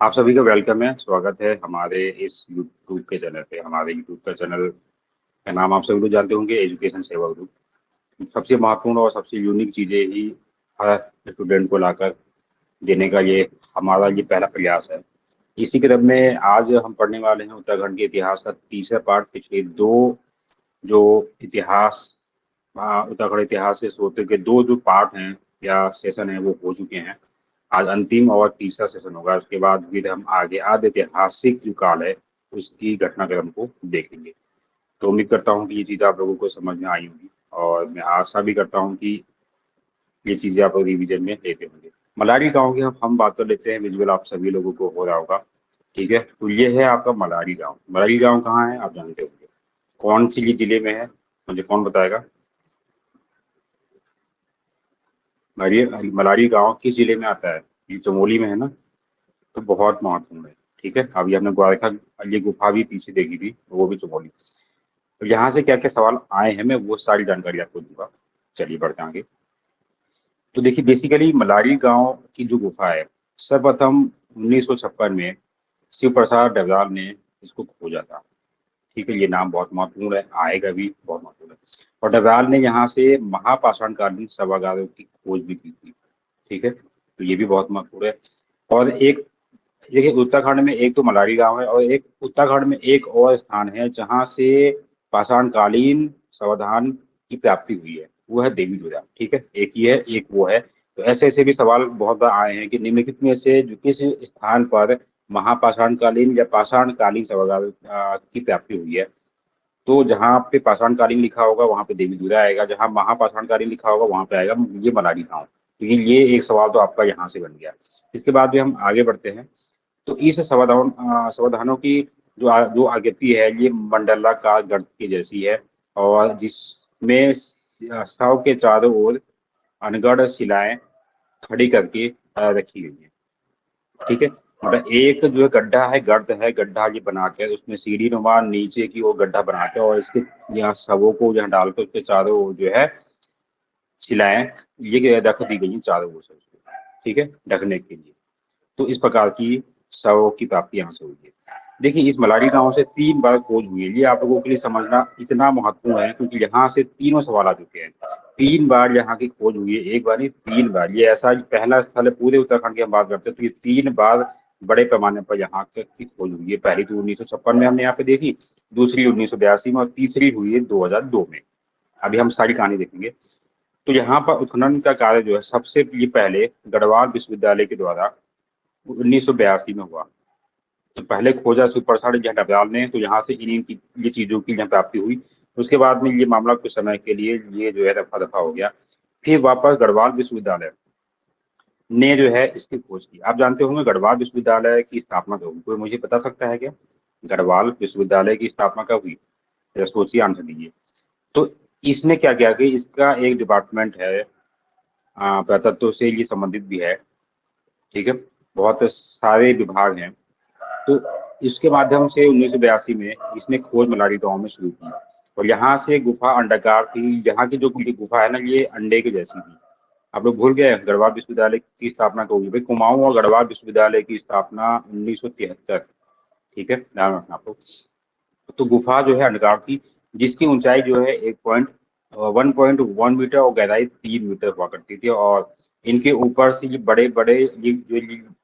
आप सभी का वेलकम है, स्वागत है हमारे इस यूट्यूब के चैनल पे। हमारे यूट्यूब का चैनल का नाम आप सभी लोग जानते होंगे, एजुकेशन सेवा ग्रुप। सबसे महत्वपूर्ण और सबसे यूनिक चीजें ही हर स्टूडेंट को लाकर देने का ये हमारा ये पहला प्रयास है। इसी क्रम में आज हम पढ़ने वाले हैं उत्तराखंड के इतिहास का तीसरा पार्ट। पिछले दो जो इतिहास उत्तराखंड इतिहास के स्रोत के दो जो पार्ट हैं या सेशन है वो हो चुके हैं। आज अंतिम और तीसरा सेशन होगा। उसके बाद फिर हम आगे आधे ऐतिहासिक जो काल है उसकी घटनाक्रम को देखेंगे। तो उम्मीद करता हूँ कि ये चीज़ आप लोगों को समझ में आई होगी, और मैं आशा भी करता हूँ कि ये चीज़ें आप लोग रिविजन में लेते होंगे। मलारी गांव की हम बात कर लेते हैं। विजुअल आप सभी लोगों को हो रहा होगा, ठीक है। तो ये है आपका मलारी गांव। मलारी गांव कहाँ है आप जानते होंगे। कौन सी ये जिले में है, मुझे कौन बताएगा। मलारी गांव किस जिले में आता है। ये चमोली में है ना। तो बहुत महत्वपूर्ण है, ठीक है। अभी हमने द्वारका ये गुफा भी पीछे देखी थी, वो भी चमोली। तो यहाँ से क्या क्या सवाल आए हैं मैं वो सारी जानकारी आपको दूंगा। चलिए बढ़ते हैं आगे। तो देखिए, बेसिकली मलारी गांव की जो गुफा है, सर्वप्रथम 1956 में शिव प्रसाद डगराल ने इसको खोजा था। ठीक है, ये नाम बहुत महत्वपूर्ण है, आएगा भी, बहुत महत्वपूर्ण है। और डगराल ने यहाँ से महापाषाण कालीन शवागारों की खोज भी की थी। ठीक है, तो ये भी बहुत महत्वपूर्ण है। और एक देखिए, उत्तराखंड में एक तो मलारी गांव है, और एक उत्तराखंड में एक और स्थान है जहां से पाषाणकालीन समाधान की प्राप्ति हुई है, वो है देवी दुर्गा। ठीक है, एक ये है, एक वो है। तो ऐसे ऐसे भी सवाल बहुत बार आए हैं कि निम्नलिखित में से जो किस स्थान पर महापाषाणकालीन या पाषाणकालीन समाधान की प्राप्ति हुई है। तो जहाँ पे पाषाणकालीन लिखा होगा वहां पे देवी दुर्गा आएगा, जहाँ महापाषाणकालीन लिखा होगा वहां पे आएगा ये मलारी गांव। तो ये एक सवाल तो आपका यहाँ से बन गया। इसके बाद भी हम आगे बढ़ते हैं। तो इस समाधानों की जो आकृति है ये मंडलाकार गर्त की जैसी है, और जिसमें शव के चारों ओर अनगढ़ शिलाएं खड़ी करके रखी गई है। ठीक है, मतलब एक जो है गड्ढा है, गर्त है, गड्ढा ये बना के उसमें सीढ़ी नुमा नीचे की वो गड्ढा बना के, और इसके यहाँ शवों को यहाँ डालकर उसके चारों ओर जो है शिलाएं ये रख दी गई हैं चारों ओर से उसको, ठीक है, ढकने के लिए। तो इस प्रकार की शवों की प्राप्ति यहाँ से हुई है। देखिए, इस मलारी गांव से 3 बार खोज हुई है। ये आप लोगों के लिए समझना इतना महत्वपूर्ण है क्योंकि यहाँ से तीनों सवाल आ चुके हैं। 3 बार यहाँ की खोज हुई है, एक बार नहीं 3 बार। ये ऐसा पहला स्थल है पूरे उत्तराखंड की हम बात करते हैं, तो ये 3 बार बड़े पैमाने पर यहाँ की खोज हुई है। पहली तो 1956 में हमने यहाँ पे देखी, दूसरी 1982 में, और तीसरी हुई है 2002 में। अभी हम सारी कहानी देखेंगे। तो यहाँ पर उत्खनन का कार्य जो है सबसे ये पहले गढ़वाल विश्वविद्यालय के द्वारा 1982 में हुआ। तो पहले खोजा सुपरसाड जहाँ डबराल ने, तो यहाँ से इन्हीं की ये चीजों की यहाँ प्राप्ति हुई। उसके बाद में ये मामला कुछ समय के लिए ये जो है रफा दफा हो गया। फिर वापस गढ़वाल विश्वविद्यालय ने जो है इसकी खोज की। आप जानते होंगे गढ़वाल विश्वविद्यालय की स्थापना कब हुई, कोई मुझे बता सकता है क्या। गढ़वाल विश्वविद्यालय की स्थापना कब हुई, जरा सोचिए, आंसर दीजिए। तो इसने क्या किया कि इसका एक डिपार्टमेंट है, पुरातत्व से ये संबंधित भी है। ठीक है, बहुत सारे विभाग हैं। तो इसके माध्यम से 1982 में इसने खोज मलारी गांव में शुरू की। और यहाँ से गुफा अंडाकार थी। यहाँ की जो गुफा है ना, ये अंडे की जैसी थी। आप लोग भूल गए गढ़वाल विश्वविद्यालय की स्थापना कब हुई भाई। कुमाऊं और गढ़वाल विश्वविद्यालय की स्थापना 1973। ठीक है, ध्यान रखना आपको। तो गुफा जो है अंडकार थी, जिसकी ऊंचाई जो है 1.1 मीटर और गहराई 3 मीटर हुआ करती थी। और इनके ऊपर से ये बड़े बड़े ये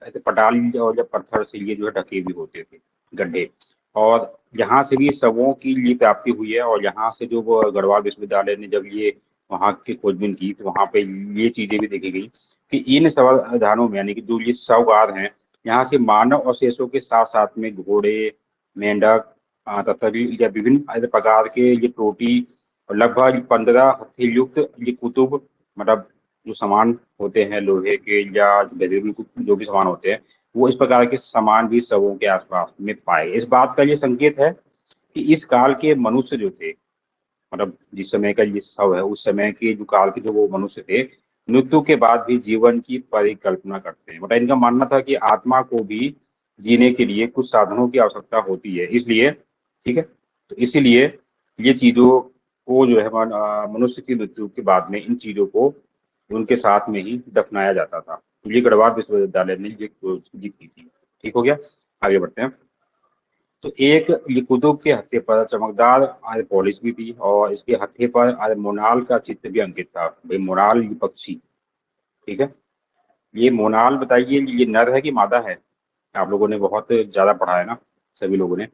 ऐसे पटाल और या पत्थर से ये जो है ढके भी होते थे, गड्ढे। और यहाँ से भी शवों की ये प्राप्ति हुई है। और यहाँ से जो वो गढ़वाल विश्वविद्यालय ने जब ये वहाँ की खोजबीन की तो वहाँ पे ये चीजें भी देखी गई कि इन संवर्धनों में, यानी कि जो ये शवगार हैं, यहाँ से मानव अवशेषों के साथ साथ में घोड़े, मेंढक तथा भी या विभिन्न ऐसे प्रकार के ये प्रोटी और लगभग 15 हथेलियुक्त ये कुतुब, मतलब जो सामान होते हैं लोहे के या घरेलू जो भी सामान होते हैं, वो इस प्रकार के सामान भी शवों के आसपास में पाए। इस बात का ये संकेत है कि इस काल के मनुष्य जो थे, मतलब जिस समय का ये शव है उस समय के जो काल के जो वो मनुष्य थे, मृत्यु के बाद भी जीवन की परिकल्पना करते हैं। मतलब इनका मानना था कि आत्मा को भी जीने के लिए कुछ साधनों की आवश्यकता होती है, इसलिए, ठीक है, तो इसीलिए ये चीजों को जो है मनुष्य की मृत्यु के बाद में इन चीजों को उनके साथ में ही दफनाया जाता था। ये गढ़वाल विश्वविद्यालय ने ये खोज की थी। ठीक हो गया, आगे बढ़ते हैं। तो एक ये कुतुब के हत्थे पर चमकदार आज पॉलिश भी थी और इसके हत्थे पर आज मोनाल का चित्र भी अंकित था। भाई मोनाल ये पक्षी, ठीक है। ये मोनाल बताइए, ये नर है कि मादा है? आप लोगों ने बहुत ज्यादा पढ़ा है ना, सभी लोगों ने।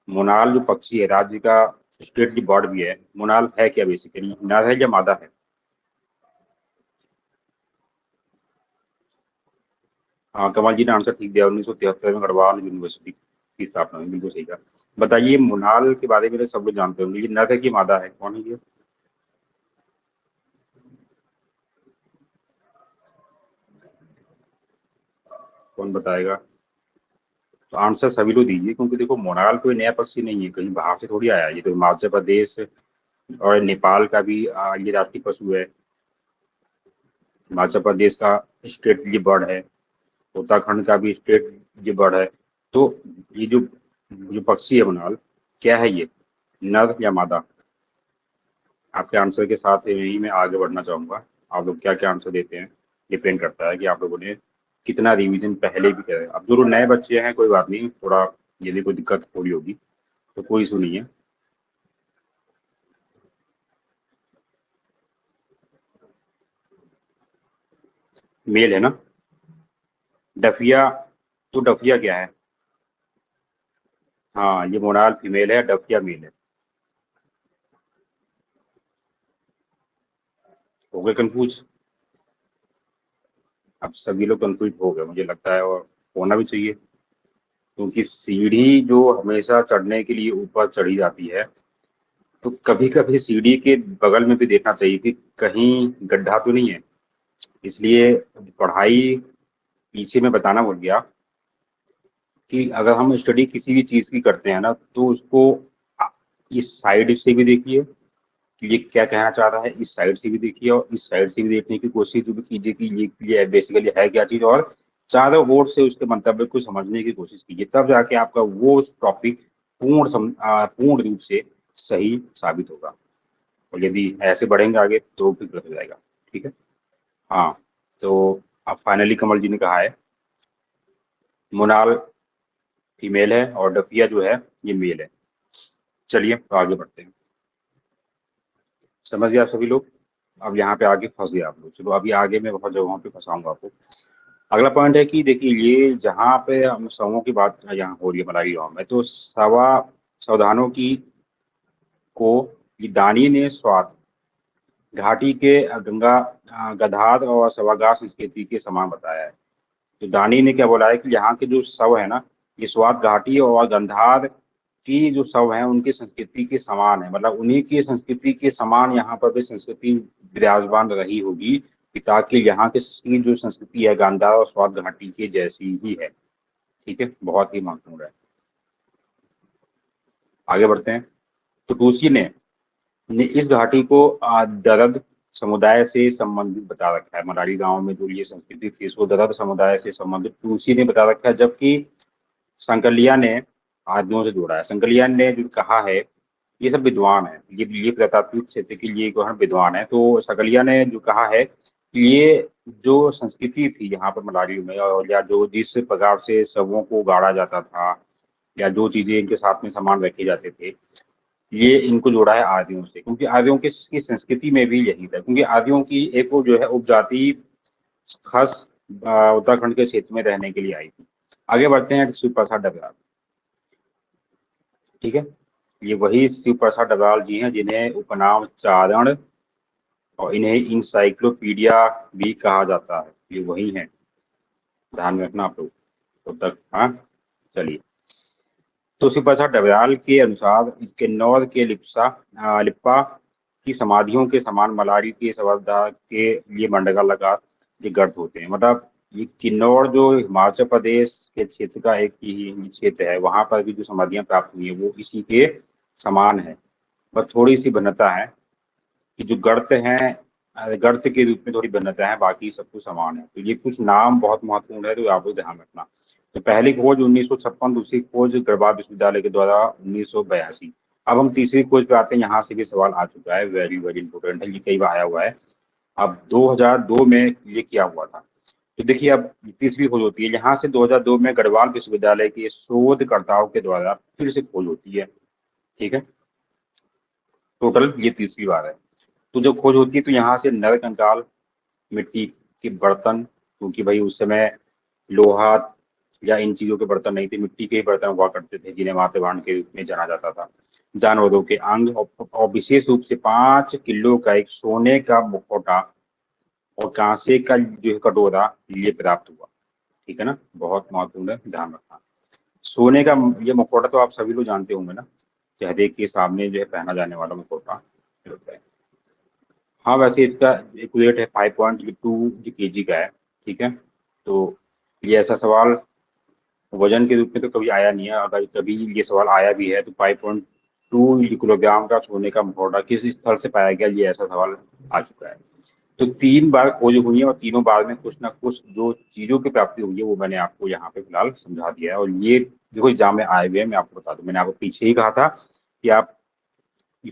मोनाल जो पक्षी है, राज्य का स्टेट की बर्ड भी है, मोनाल है क्या बेसिकली, नर है या मादा है? हाँ, कमल जी ने आंसर ठीक दिया, 1973 में गढ़वाल यूनिवर्सिटी की स्थापना हुई, बिल्कुल सही कहा। बताइए मोनाल के बारे में तो सब लोग जानते होंगे, ये नर है कि मादा है, कौन है ये? कौन बताएगा? तो आंसर सभी लोग दीजिए, क्योंकि देखो मोनाल कोई नया पक्षी नहीं है, कहीं बाहर से थोड़ी आया है। ये तो हिमाचल प्रदेश और नेपाल का भी ये राष्ट्रीय पशु है। हिमाचल प्रदेश का स्टेट ये बर्ड है, उत्तराखंड का भी स्टेट ये बर्ड है। तो ये जो जो पक्षी है मोनाल, क्या है ये, नर या मादा? आपके आंसर के साथ ही मैं आगे बढ़ना चाहूंगा। आप लोग क्या क्या आंसर देते हैं, डिपेंड करता है कि आप लोगों ने कितना रिवीजन पहले भी किया है। अब जो लोग नए बच्चे हैं कोई बात नहीं, थोड़ा यदि कोई दिक्कत थोड़ी होगी तो कोई इशू नहीं है। मेल है ना? डफिया, तो डफिया क्या है? हाँ, ये मोनाल फीमेल है, डफिया मेल है। हो गए कंफ्यूज? अब सभी लोग कंफ्यूज हो गए मुझे लगता है, और होना भी चाहिए, क्योंकि सीढ़ी जो हमेशा चढ़ने के लिए ऊपर चढ़ी जाती है, तो कभी कभी सीढ़ी के बगल में भी देखना चाहिए कि कहीं गड्ढा तो नहीं है। इसलिए पढ़ाई पीछे मैं बताना भूल गया कि अगर हम स्टडी किसी भी चीज़ की करते हैं ना, तो उसको इस साइड से भी देखिए कि ये क्या कहना चाह रहा है, इस साइड से भी देखिए और इस साइड से भी देखने की कोशिश भी कीजिए कि ये बेसिकली है क्या चीज़, और चारों ओर से उसके मंतव्य को समझने की कोशिश कीजिए, तब जाके आपका वो टॉपिक पूर्ण रूप से सही साबित होगा। और यदि ऐसे बढ़ेंगे आगे तो फिर गलत हो जाएगा, ठीक है। हाँ, तो अब फाइनली कमल जी ने कहा है मोनाल फीमेल है और डफिया जो है ये मेल है। चलिए तो आगे बढ़ते हैं। समझ गया सभी लोग? अब यहाँ पे आगे फंस गया आप लोग, चलो अभी आगे मैं बहुत जगहों पे फंसाऊंगा आपको। अगला पॉइंट है कि देखिए, ये जहाँ पे हम सवों की बात यहाँ हो रही है मलारी गांव में, तो सवा सावधानों की को ये दानी ने स्वाद घाटी के गंगा गधार और सवागार संस्कृति के समान बताया है। तो दानी ने क्या बोला है कि यहाँ के जो शव है ना, ये स्वात घाटी और गंधार की जो शव है उनकी संस्कृति के समान है, मतलब उन्हीं की संस्कृति के समान यहाँ पर भी संस्कृति विराजमान रही होगी, कि ताकि यहाँ की जो संस्कृति है गांधार और स्वात घाटी के जैसी ही है। ठीक है, बहुत ही महत्वपूर्ण है। आगे बढ़ते हैं। तो टूसी ने इस घाटी को दरद समुदाय से संबंधित बता रखा है। मराठी गांव में जो ये संस्कृति थी इसको दरद समुदाय से संबंधित टूसी ने बता रखा है, जबकि संकलिया ने आदियों से जोड़ा है। संकलिया ने जो कहा है, ये सब विद्वान है, ये प्रतात्विक क्षेत्र के लिए जो है विद्वान है। तो संकलिया ने जो कहा है कि ये जो संस्कृति थी यहाँ पर मलारी में, और या जो जिस प्रकार से शवों को गाड़ा जाता था या जो चीजें इनके साथ में सामान रखे जाते थे, ये इनको जोड़ा है आदियों से, क्योंकि आदियों की संस्कृति में भी यही था, क्योंकि आदियों की एक वो जो है उपजाति खास उत्तराखंड के क्षेत्र में रहने के लिए आई थी। आगे बढ़ते हैं शिव प्रसाद डबराल, ठीक है। ये वही शिव प्रसाद डबराल जी हैं जिन्हें उपनाम चारण और इन्हें इंसाइक्लोपीडिया भी कहा जाता है, ये वही हैं, ध्यान में रखना आप लोग तब तक। हाँ, चलिए। तो शिव प्रसाद डबराल के अनुसार किन्नौर के लिप्पा की समाधियों के समान मलारी के सवर्दा के लिए मंडगा लगा ये गर्त होते हैं। मतलब ये किन्नौर जो हिमाचल प्रदेश के क्षेत्र का एक ही क्षेत्र है, वहां पर भी जो समाधियां प्राप्त हुई है वो इसी के समान है। बस थोड़ी सी भिन्नता है कि जो गर्त हैं, गर्त के रूप में थोड़ी भिन्नता है, बाकी सब कुछ समान है। तो ये कुछ नाम बहुत महत्वपूर्ण है, तो आपको ध्यान रखना। तो पहली खोज 1956, दूसरी खोज गढ़वाल विश्वविद्यालय के द्वारा 1982। अब हम तीसरी खोज पे आते हैं, यहाँ से भी सवाल आ चुका है, वेरी वेरी इंपॉर्टेंट है, ये कई बार आया हुआ है। अब 2002 में ये क्या हुआ था, तो देखिए अब तीसरी खोज होती है, यहाँ से 2002 में गढ़वाल विश्वविद्यालय के शोधकर्ताओं के द्वारा फिर से खोज होती है। ठीक है, टोटल ये तीसरी बार है। तो जब खोज होती है तो यहाँ से नर कंकाल, मिट्टी के बर्तन, क्योंकि भाई उस समय लोहा या इन चीजों के बर्तन नहीं थे, मिट्टी के ही बर्तन हुआ करते थे जिन्हें माथे भांड के रूप में जाना जाता था। जानवरों के अंग और विशेष रूप से 5 किलो का एक सोने का मुखौटा और कांसे का जो है कटोरा ये प्राप्त हुआ। ठीक है ना, बहुत महत्वपूर्ण है, ध्यान रखना। सोने का ये मुखौटा तो आप सभी लोग जानते होंगे ना, चेहरे के सामने जो है पहना जाने वाला मुखौटा होता है। हाँ, वैसे इसका एक वेट है 5.2 kg का है। ठीक है, तो ये ऐसा सवाल वजन के रूप में तो कभी आया नहीं है, अगर कभी ये सवाल आया भी है तो 5.2 किलोग्राम का सोने का मुखौटा किस स्थल से पाया गया, ये ऐसा सवाल आ चुका है। तो 3 बार खोज हुई है और तीनों बार में कुछ ना कुछ जो चीजों की प्राप्ति हुई है वो मैंने आपको यहाँ पे फिलहाल समझा दिया है। और ये देखो एग्जाम में आए हुए हैं, मैं आपको बता दूं, मैंने आपको पीछे ही कहा था कि आप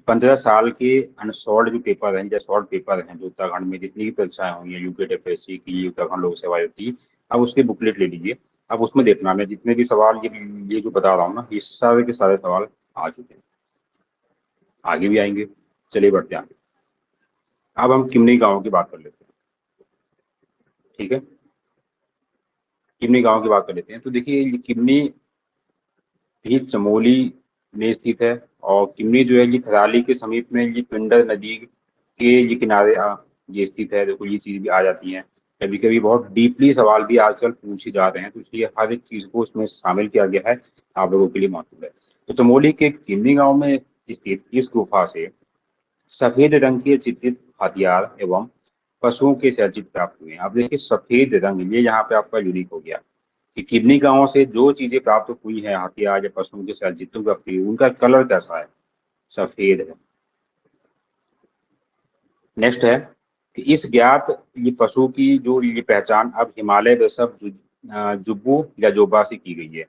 15 साल के अनसॉल्व जो पेपर हैं या सॉल्व पेपर हैं जो उत्तराखंड में जितनी भी परीक्षाएं हुई हैं, यूपीएससी की, उत्तराखंड लोक सेवा आयोग की, अब उसकी बुकलेट ले लीजिए। अब उसमें देखना, मैं जितने भी सवाल ये जो बता रहा हूँ ना, ये सारे के सारे सवाल आ चुके हैं, आगे भी आएंगे। चलिए बढ़ते हैं आगे। अब हम किमनी गाँव की बात कर लेते हैं। ठीक है, किमनी गाँव की बात कर लेते हैं। तो देखिए ये किमनी भी चमोली में स्थित है, और किमनी जो है ये थराली के समीप में, ये पिंडर नदी के ये किनारे ये स्थित है। देखो ये चीज भी आ जाती है, कभी कभी बहुत डीपली सवाल भी आजकल पूछे जा रहे हैं, तो इसलिए हर एक चीज को उसमें शामिल किया गया है, आप लोगों के लिए महत्व है। तो चमोली के किमनी गांव में स्थित इस गुफा से सफेद रंग के चित्रित हथियार एवं पशुओं के सरचित प्राप्त हुए हैं। अब देखिए सफेद रंग, ये यहाँ पे आपका यूनिक हो गया कि किडनी गांवों से जो चीजें प्राप्त हुई हैं, हथियार या पशुओं के सरचित्रों का प्रयोग, उनका कलर कैसा है, सफेद है। नेक्स्ट है कि इस ज्ञात ये पशु की जो ये पहचान अब हिमालय वृषभ जुब्बू या जोबा से की गई है।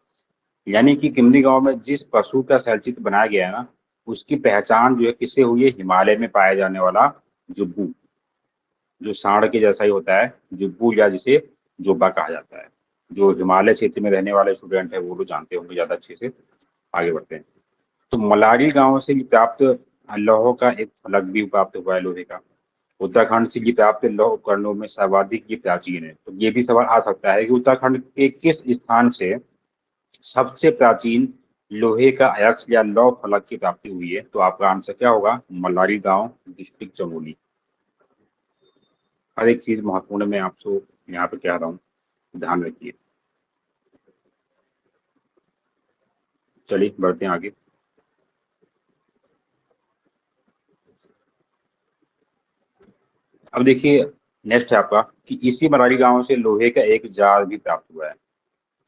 यानी कि किमनी गांव में जिस पशु का शैलचित्र बनाया गया है ना, उसकी पहचान जो है किससे हुई है, हिमालय में पाया जाने वाला जुब्बू, जो सांड के जैसा ही होता है, जुब्बू या जिसे जोबा कहा जाता है। जो हिमालय क्षेत्र में रहने वाले स्टूडेंट है वो लोग जानते होंगे ज्यादा अच्छे से। आगे बढ़ते हैं। तो मलारी गांव से प्राप्त लौह का एक फलक भी प्राप्त हुआ है, लोहे का। उत्तराखंड से ये प्राप्त लौह उपकरणों में सर्वाधिक ये प्राचीन है। तो ये भी सवाल आ सकता है कि उत्तराखंड के किस स्थान से सबसे प्राचीन लोहे का अयस्क या लौह फलक की प्राप्ति हुई है। तो आपका आंसर क्या होगा, मलारी गांव, डिस्ट्रिक्ट चमोली। हर एक चीज महत्वपूर्ण मैं आपको यहाँ पे कह रहा हूँ, ध्यान रखिए। चलिए बढ़ते हैं आगे। अब देखिए नेक्स्ट है आपका कि इसी मरारी गांव से लोहे का एक जार भी प्राप्त हुआ है।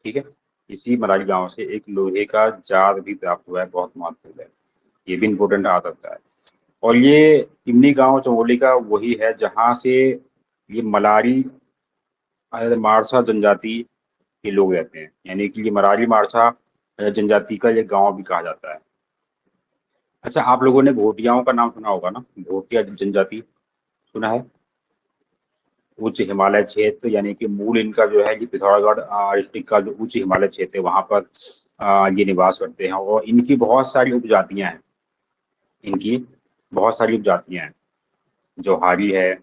ठीक है, इसी मरारी गांव से एक लोहे का जार भी प्राप्त हुआ है, बहुत महत्वपूर्ण है, ये भी इंपॉर्टेंट आ सकता है। और ये किमनी गांव चमोली का वही है जहां से ये मलारी मारसा जनजाति के लोग रहते हैं, यानी कि ये मरारी मारसा जनजाति का ये गांव भी कहा जाता है। अच्छा, आप लोगों ने भोटियाओं का नाम सुना होगा ना, भोटिया जनजाति सुना है। उच्च हिमालय क्षेत्र, यानी कि मूल इनका जो है ये पिथौरागढ़ डिस्ट्रिक्ट का जो उच्च हिमालय क्षेत्र है वहां पर ये निवास करते हैं। और इनकी बहुत सारी उपजातियां हैं, इनकी बहुत सारी उपजातियां हैं, जोहारी है,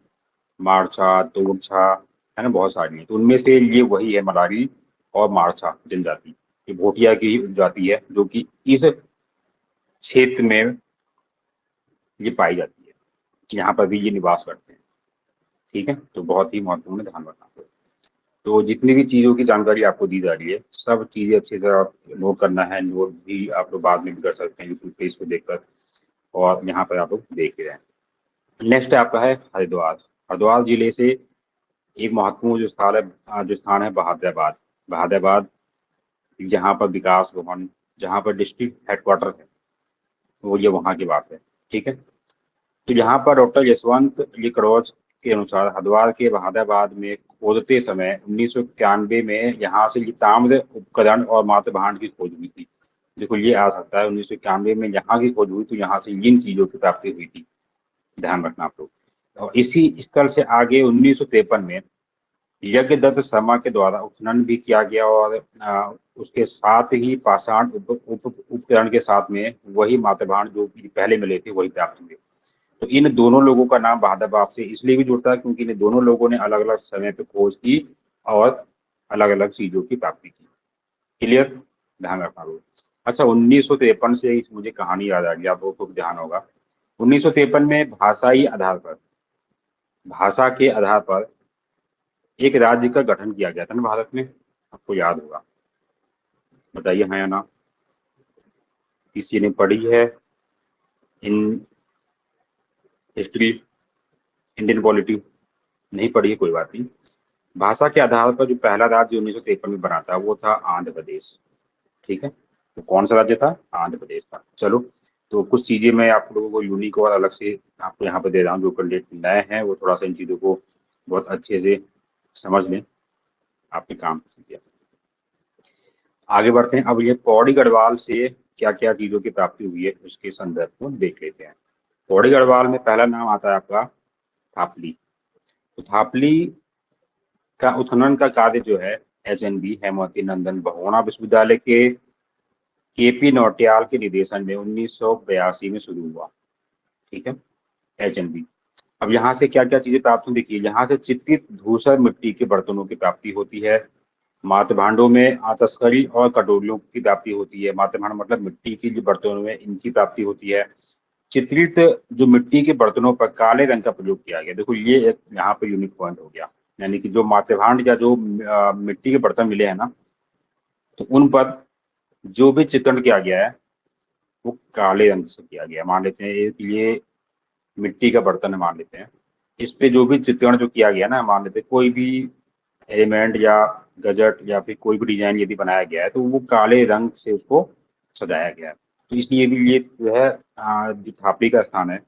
मारछा, तोरछा, है ना, बहुत सारी है। तो उनमें से ये वही है मलारी और मारछा जनजाति, ये भोटिया की ही उपजाति है जो कि इस क्षेत्र में ये पाई जाती है, यहाँ पर भी ये निवास करते हैं। ठीक है, तो बहुत ही महत्वपूर्ण, ध्यान रखना। तो जितनी भी चीज़ों की जानकारी आपको दी जा रही है, सब चीज़ें अच्छे से आप नोट करना है। नोट भी आप लोग बाद में भी कर सकते हैं यूट्यूब पे इसको देखकर, और यहाँ पर आप लोग देख ही रहे हैं। नेक्स्ट आपका है हरिद्वार। हरिद्वार जिले से एक महत्वपूर्ण जो स्थान है बहादुराबाद। बहादुराबाद, जहाँ पर विकास भवन, जहाँ पर डिस्ट्रिक्ट हेडक्वार्टर है, वो ये वहाँ की बात है। ठीक है, तो यहाँ पर डॉक्टर यशवंत लिकड़ौज के अनुसार हरिद्वार के बहादुराबाद में खोदते समय 1991 में यहाँ से ये ताम्र उपकरण और मातृ भांड की खोज हुई थी। देखो ये आ सकता है 1991 में यहाँ की खोज हुई तो यहाँ से इन चीजों की प्राप्ति हुई थी, ध्यान रखना आप लोग। और इसी स्थल से आगे 1953 में यज्ञदत्त शर्मा के द्वारा उत्खनन भी किया गया और उसके साथ ही पाषाण उपकरण के साथ में वही मातभांड जो पहले मिले थे वही प्राप्त हुए। तो इन दोनों लोगों का नाम बहादुर बाप से इसलिए भी जुड़ता है क्योंकि इन दोनों लोगों ने अलग अलग समय पे खोज की और अलग अलग चीजों की प्राप्ति की। क्लियर, ध्यान रखना लोग। अच्छा, 1953 से मुझे कहानी याद आ गई, आप लोगों को ध्यान होगा। 1953 में भाषा के आधार पर एक राज्य का गठन किया गया था ना भारत में, आपको याद होगा। बताइए हाँ या ना, किसी ने पढ़ी है इन हिस्ट्री, इंडियन पॉलिटी? नहीं पढ़ी है, कोई बात नहीं। भाषा के आधार पर जो पहला राज्य 1953 में बना था वो था आंध्र प्रदेश। ठीक है, तो कौन सा राज्य था? आंध्र प्रदेश था। चलो, तो कुछ चीजें मैं आप लोगों को यूनिक और अलग से आपको यहाँ पे दे रहा हूँ। जो कैंडिडेट नए हैं वो थोड़ा सा इन चीजों को बहुत अच्छे से समझ लें, आपके काम कीजिए। आगे बढ़ते हैं। अब ये पौड़ी गढ़वाल से क्या क्या चीजों की प्राप्ति हुई है उसके संदर्भ को देख लेते हैं। पौड़ी गढ़वाल में पहला नाम आता है आपका थापली। तो थापली का उत्खनन का कार्य जो है HNB हेमवती नंदन बहुगुणा विश्वविद्यालय के KP नौटियाल के निर्देशन में 1982 में शुरू हुआ। ठीक है, HNB। अब यहाँ से क्या क्या चीजें प्राप्त होती, देखिए यहाँ से चित्रित धूसर मिट्टी के बर्तनों की प्राप्ति होती है। मातृ भांडों में तस्करी और कटोरियों की प्राप्ति होती है। मातृ भांड मतलब मिट्टी की जो बर्तनों में इनकी प्राप्ति होती है। चित्रित जो मिट्टी के बर्तनों पर काले रंग का प्रयोग किया गया। देखो ये एक यहाँ पे यूनिक पॉइंट हो गया, यानी कि जो मातृभांड या जो मिट्टी के बर्तन मिले हैं ना, तो उन पर जो भी चित्रण किया गया है वो काले रंग से किया गया है। मान लेते हैं ये मिट्टी का बर्तन है, मान लेते हैं इस पे जो भी चित्रण जो किया गया ना, मान लेते हैं कोई भी एलिमेंट या गजट या फिर कोई भी डिजाइन यदि बनाया गया है तो वो काले रंग से उसको सजाया गया है। तो इसलिए भी ये जो है जो थापड़ी का स्थान है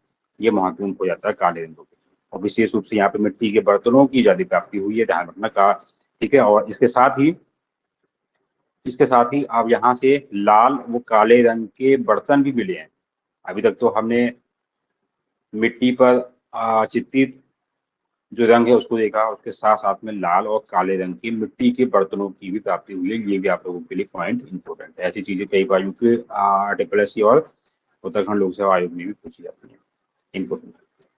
ये महत्वपूर्ण हो जाता है काले रंगों के। और विशेष रूप से यहाँ पे मिट्टी के बर्तनों की ज्यादा प्राप्ति हुई है, ध्यान रखना का। ठीक है, और इसके साथ ही अब यहाँ से लाल वो काले रंग के बर्तन भी मिले हैं। अभी तक तो हमने मिट्टी पर चित्रित जो रंग है उसको देखा, उसके साथ साथ में लाल और काले रंग की मिट्टी के बर्तनों की भी प्राप्ति हुई है। ये भी आप लोगों के लिए पॉइंट इंपॉर्टेंट है। ऐसी चीजें कई बार यूपी RSS और उत्तराखंड लोक सेवा आयोग में भी पूछी जाती है, इंपॉर्टेंट।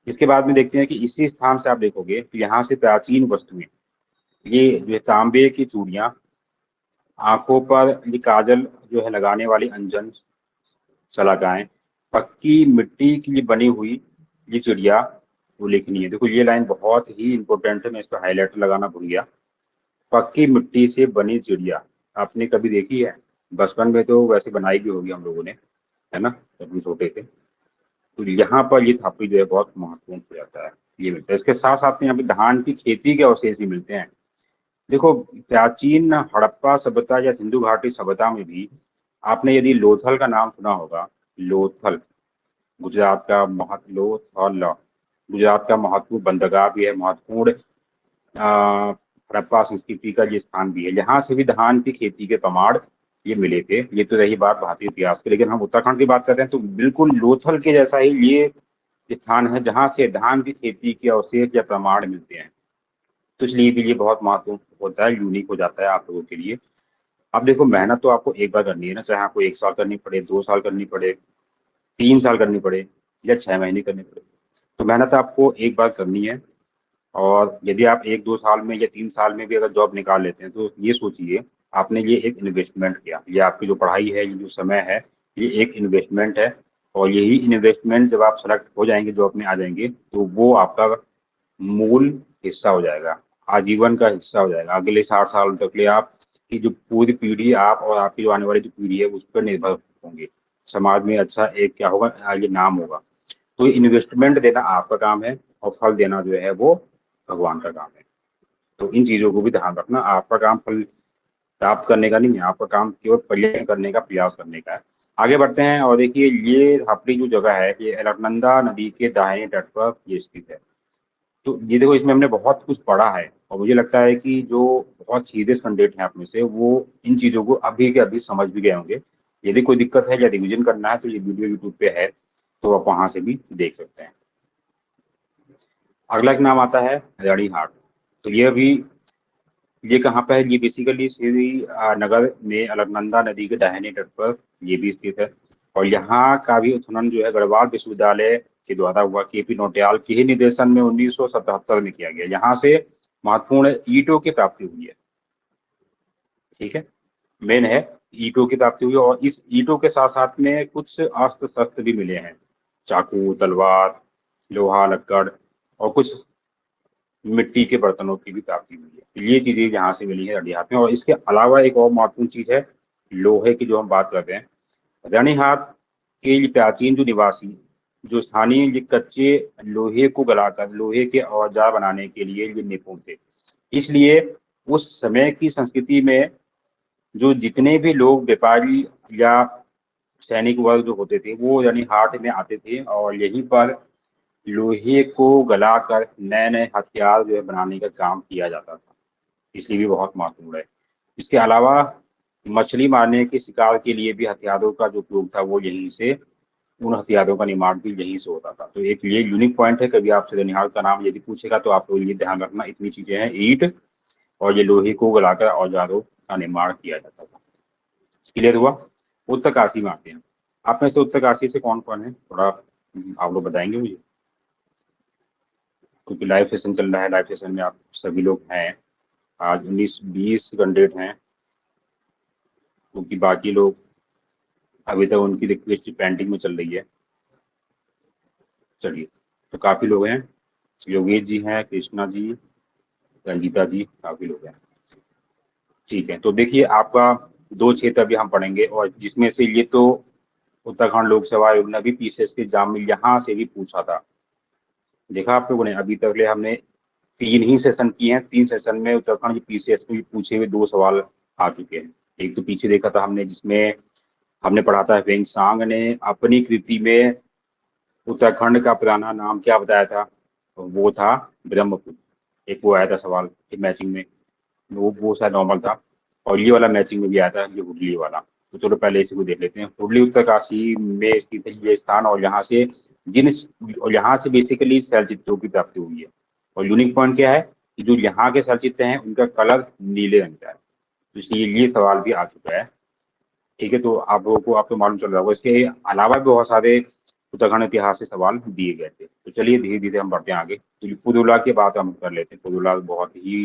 इसके बाद में देखते हैं कि इसी स्थान से आप देखोगे तो यहाँ से प्राचीन वस्तुएं, ये जो है तांबे की चूड़ियां, आंखों पर ये काजल जो है लगाने वाली अंजन शलाकाएं, पक्की मिट्टी की बनी हुई ये चिड़िया उल्लेखनीय है। देखो ये लाइन बहुत ही इंपॉर्टेंट है, मैं इस पर हाईलाइटर लगाना भूल गया। पक्की मिट्टी से बनी चिड़िया आपने कभी देखी है? बचपन में तो वैसे बनाई भी होगी हम लोगों ने, है ना, जब हम छोटे थे। तो यहाँ पर ये थापी जो है बहुत महत्वपूर्ण हो जाता है, ये मिलता है। इसके साथ साथ में यहाँ पे धान की खेती के अवशेष भी मिलते हैं। देखो प्राचीन हड़प्पा सभ्यता या सिंधु घाटी सभ्यता में भी आपने यदि लोथल का नाम सुना होगा, लोथल गुजरात का लोथल गुजरात का महत्वपूर्ण बंदरगाह भी है, महत्वपूर्ण हड़प्पा संस्कृति का ये स्थान भी है। यहाँ से भी धान की खेती के प्रमाण ये मिले थे। ये तो रही बात भारतीय इतिहास की, लेकिन हम उत्तराखंड की बात कर रहे हैं तो बिल्कुल लोथल के जैसा ही ये स्थान है जहाँ से धान की खेती के अवशेष या प्रमाण मिलते हैं। तो इसलिए भी ये बहुत महत्वपूर्ण होता है, यूनिक हो जाता है आप लोगों के लिए। अब देखो मेहनत तो आपको एक बार करनी है ना, चाहे आपको 1 साल करनी पड़े, 2 साल करनी पड़े, 3 साल करनी पड़े या 6 महीने करनी पड़े, तो मेहनत आपको एक बार करनी है। और यदि आप 1-2 साल में या 3 साल में भी अगर जॉब निकाल लेते हैं तो ये सोचिए आपने ये एक इन्वेस्टमेंट किया। ये आपकी जो पढ़ाई है, ये जो समय है, ये एक इन्वेस्टमेंट है। और यही इन्वेस्टमेंट जब आप सेलेक्ट हो जाएंगे, जॉब में आ जाएंगे, तो वो आपका मूल हिस्सा हो जाएगा, आजीवन का हिस्सा हो जाएगा। अगले 60 साल तक के लिए आपकी जो पूरी पीढ़ी, आप और आपकी जो आने वाली जो पीढ़ी है उस पर निर्भर होंगे। समाज में अच्छा एक क्या होगा, ये नाम होगा। तो इन्वेस्टमेंट देना आपका काम है और फल देना जो है वो भगवान का काम है। तो इन चीजों को भी ध्यान रखना, आपका काम फल प्राप्त करने का नहीं है, आपका काम केवल प्रयत्न करने का, प्रयास करने का है। आगे बढ़ते हैं और देखिए ये अपनी जो जगह है ये अलकनंदा नदी के दाहिने तट पर ये स्थित है। तो ये देखो इसमें हमने बहुत कुछ पढ़ा है और मुझे लगता है कि जो बहुत सीरियस कैंडिडेट हैं आप में से वो इन चीजों को अभी के अभी समझ भी गए होंगे। यदि कोई दिक्कत है या रिविजन करना है तो ये वीडियो यूट्यूब पे है, तो आप वहां से भी देख सकते हैं। अगला एक नाम आता है रड़ीहाट। तो ये भी ये कहाँ पे है? ये बेसिकली श्री नगर में अलकनंदा नदी के दाहिने तट पर ये भी स्थित है। और यहाँ का भी उत्खनन जो है गढ़वाल विश्वविद्यालय के द्वारा हुआ, केपी नौटियाल के ही निर्देशन में 1977 में किया गया। यहाँ से महत्वपूर्ण ईंटों की प्राप्ति हुई है। ठीक है, मेन है ईंटों की प्राप्ति हुई, और इस ईंटों के साथ साथ में कुछ अस्त्र शस्त्र भी मिले हैं, चाकू, तलवार, लोहा, लक्कड़ और कुछ मिट्टी के बर्तनों की भी प्राप्ति हुई है। तो ये चीजें यहाँ से मिली है रड़ियाहाट में। और इसके अलावा एक और महत्वपूर्ण चीज है लोहे की, जो हम बात करते हैं। रड़िहाट के प्राचीन जो निवासी, जो स्थानीय ये कच्चे लोहे को गलाकर लोहे के औजार बनाने के लिए ये निपुण थे। इसलिए उस समय की संस्कृति में जो जितने भी लोग व्यापारी या सैनिक वर्ग जो होते थे वो यानी हाट में आते थे, और यहीं पर लोहे को गलाकर नए नए हथियार जो है बनाने का काम किया जाता था। इसलिए भी बहुत महत्वपूर्ण है। इसके अलावा मछली मारने के शिकार के लिए भी हथियारों का जो उपयोग था वो यहीं से, उन हथियारों का निर्माण भी यहीं से होता था। तो एक ये यूनिक पॉइंट है। कभी आपसे रनिहाल का नाम यदि पूछेगा तो आप लोग ये ध्यान रखना, इतनी चीजें हैं, ईंट और ये लोहे को गलाकर औजारों का निर्माण किया जाता था। क्लियर हुआ? उत्तरकाशी में आते हैं। आप में से उत्तरकाशी से कौन कौन है, थोड़ा आप लोग बताएंगे मुझे, क्योंकि लाइव सेशन चल रहा है। लाइव सेशन में आप सभी लोग हैं। आज 19-20 कैंडिडेट हैं, क्योंकि बाकी लोग अभी तक उनकी रिक्वेस्ट पेंडिंग में चल रही है। चलिए, तो काफी लोग हैं। योगेश जी हैं, कृष्णा जी, रंजीता जी, काफी लोग हैं। ठीक है, तो देखिए आपका 2 क्षेत्र अभी हम पढ़ेंगे, और जिसमें से ये तो उत्तराखंड लोक सेवा आयोग ने भी पीसीएस के एग्जाम में यहाँ से भी पूछा था। देखा आप लोगों ने, अभी तक ले हमने 3 ही सेशन किए हैं। 3 सेशन में उत्तराखंड की पीसीएस में पूछे हुए 2 सवाल आ चुके हैं। एक तो पीछे देखा था हमने, जिसमें हमने पढ़ा था वेंगसांग ने अपनी कृति में उत्तराखंड का पुराना नाम क्या बताया था, वो था ब्रह्मपुत्र। एक वो आया था सवाल एक मैचिंग में, वो शायद नॉर्मल था। और ये वाला मैचिंग में भी आया था, ये हुगली वाला। तो चलो पहले इसी को देख लेते हैं। हुगली उत्तरकाशी में स्थित है ये स्थान, और यहाँ से जिन और यहाँ से बेसिकली शैलचित्रों की प्राप्ति हुई है। और यूनिक पॉइंट क्या है कि जो यहाँ के शैलचित्र हैं उनका कलर नीले रंग का है। तो इसलिए ये सवाल भी आ चुका है। ठीक है, तो आप लोगों को आपको मालूम चल रहा होगा। इसके अलावा भी बहुत सारे उत्तराखंड इतिहास से सवाल दिए गए थे। तो चलिए धीरे धीरे हम बढ़ते हैं आगे। तो पुदुला की बात हम कर लेते हैं। पुदुला बहुत ही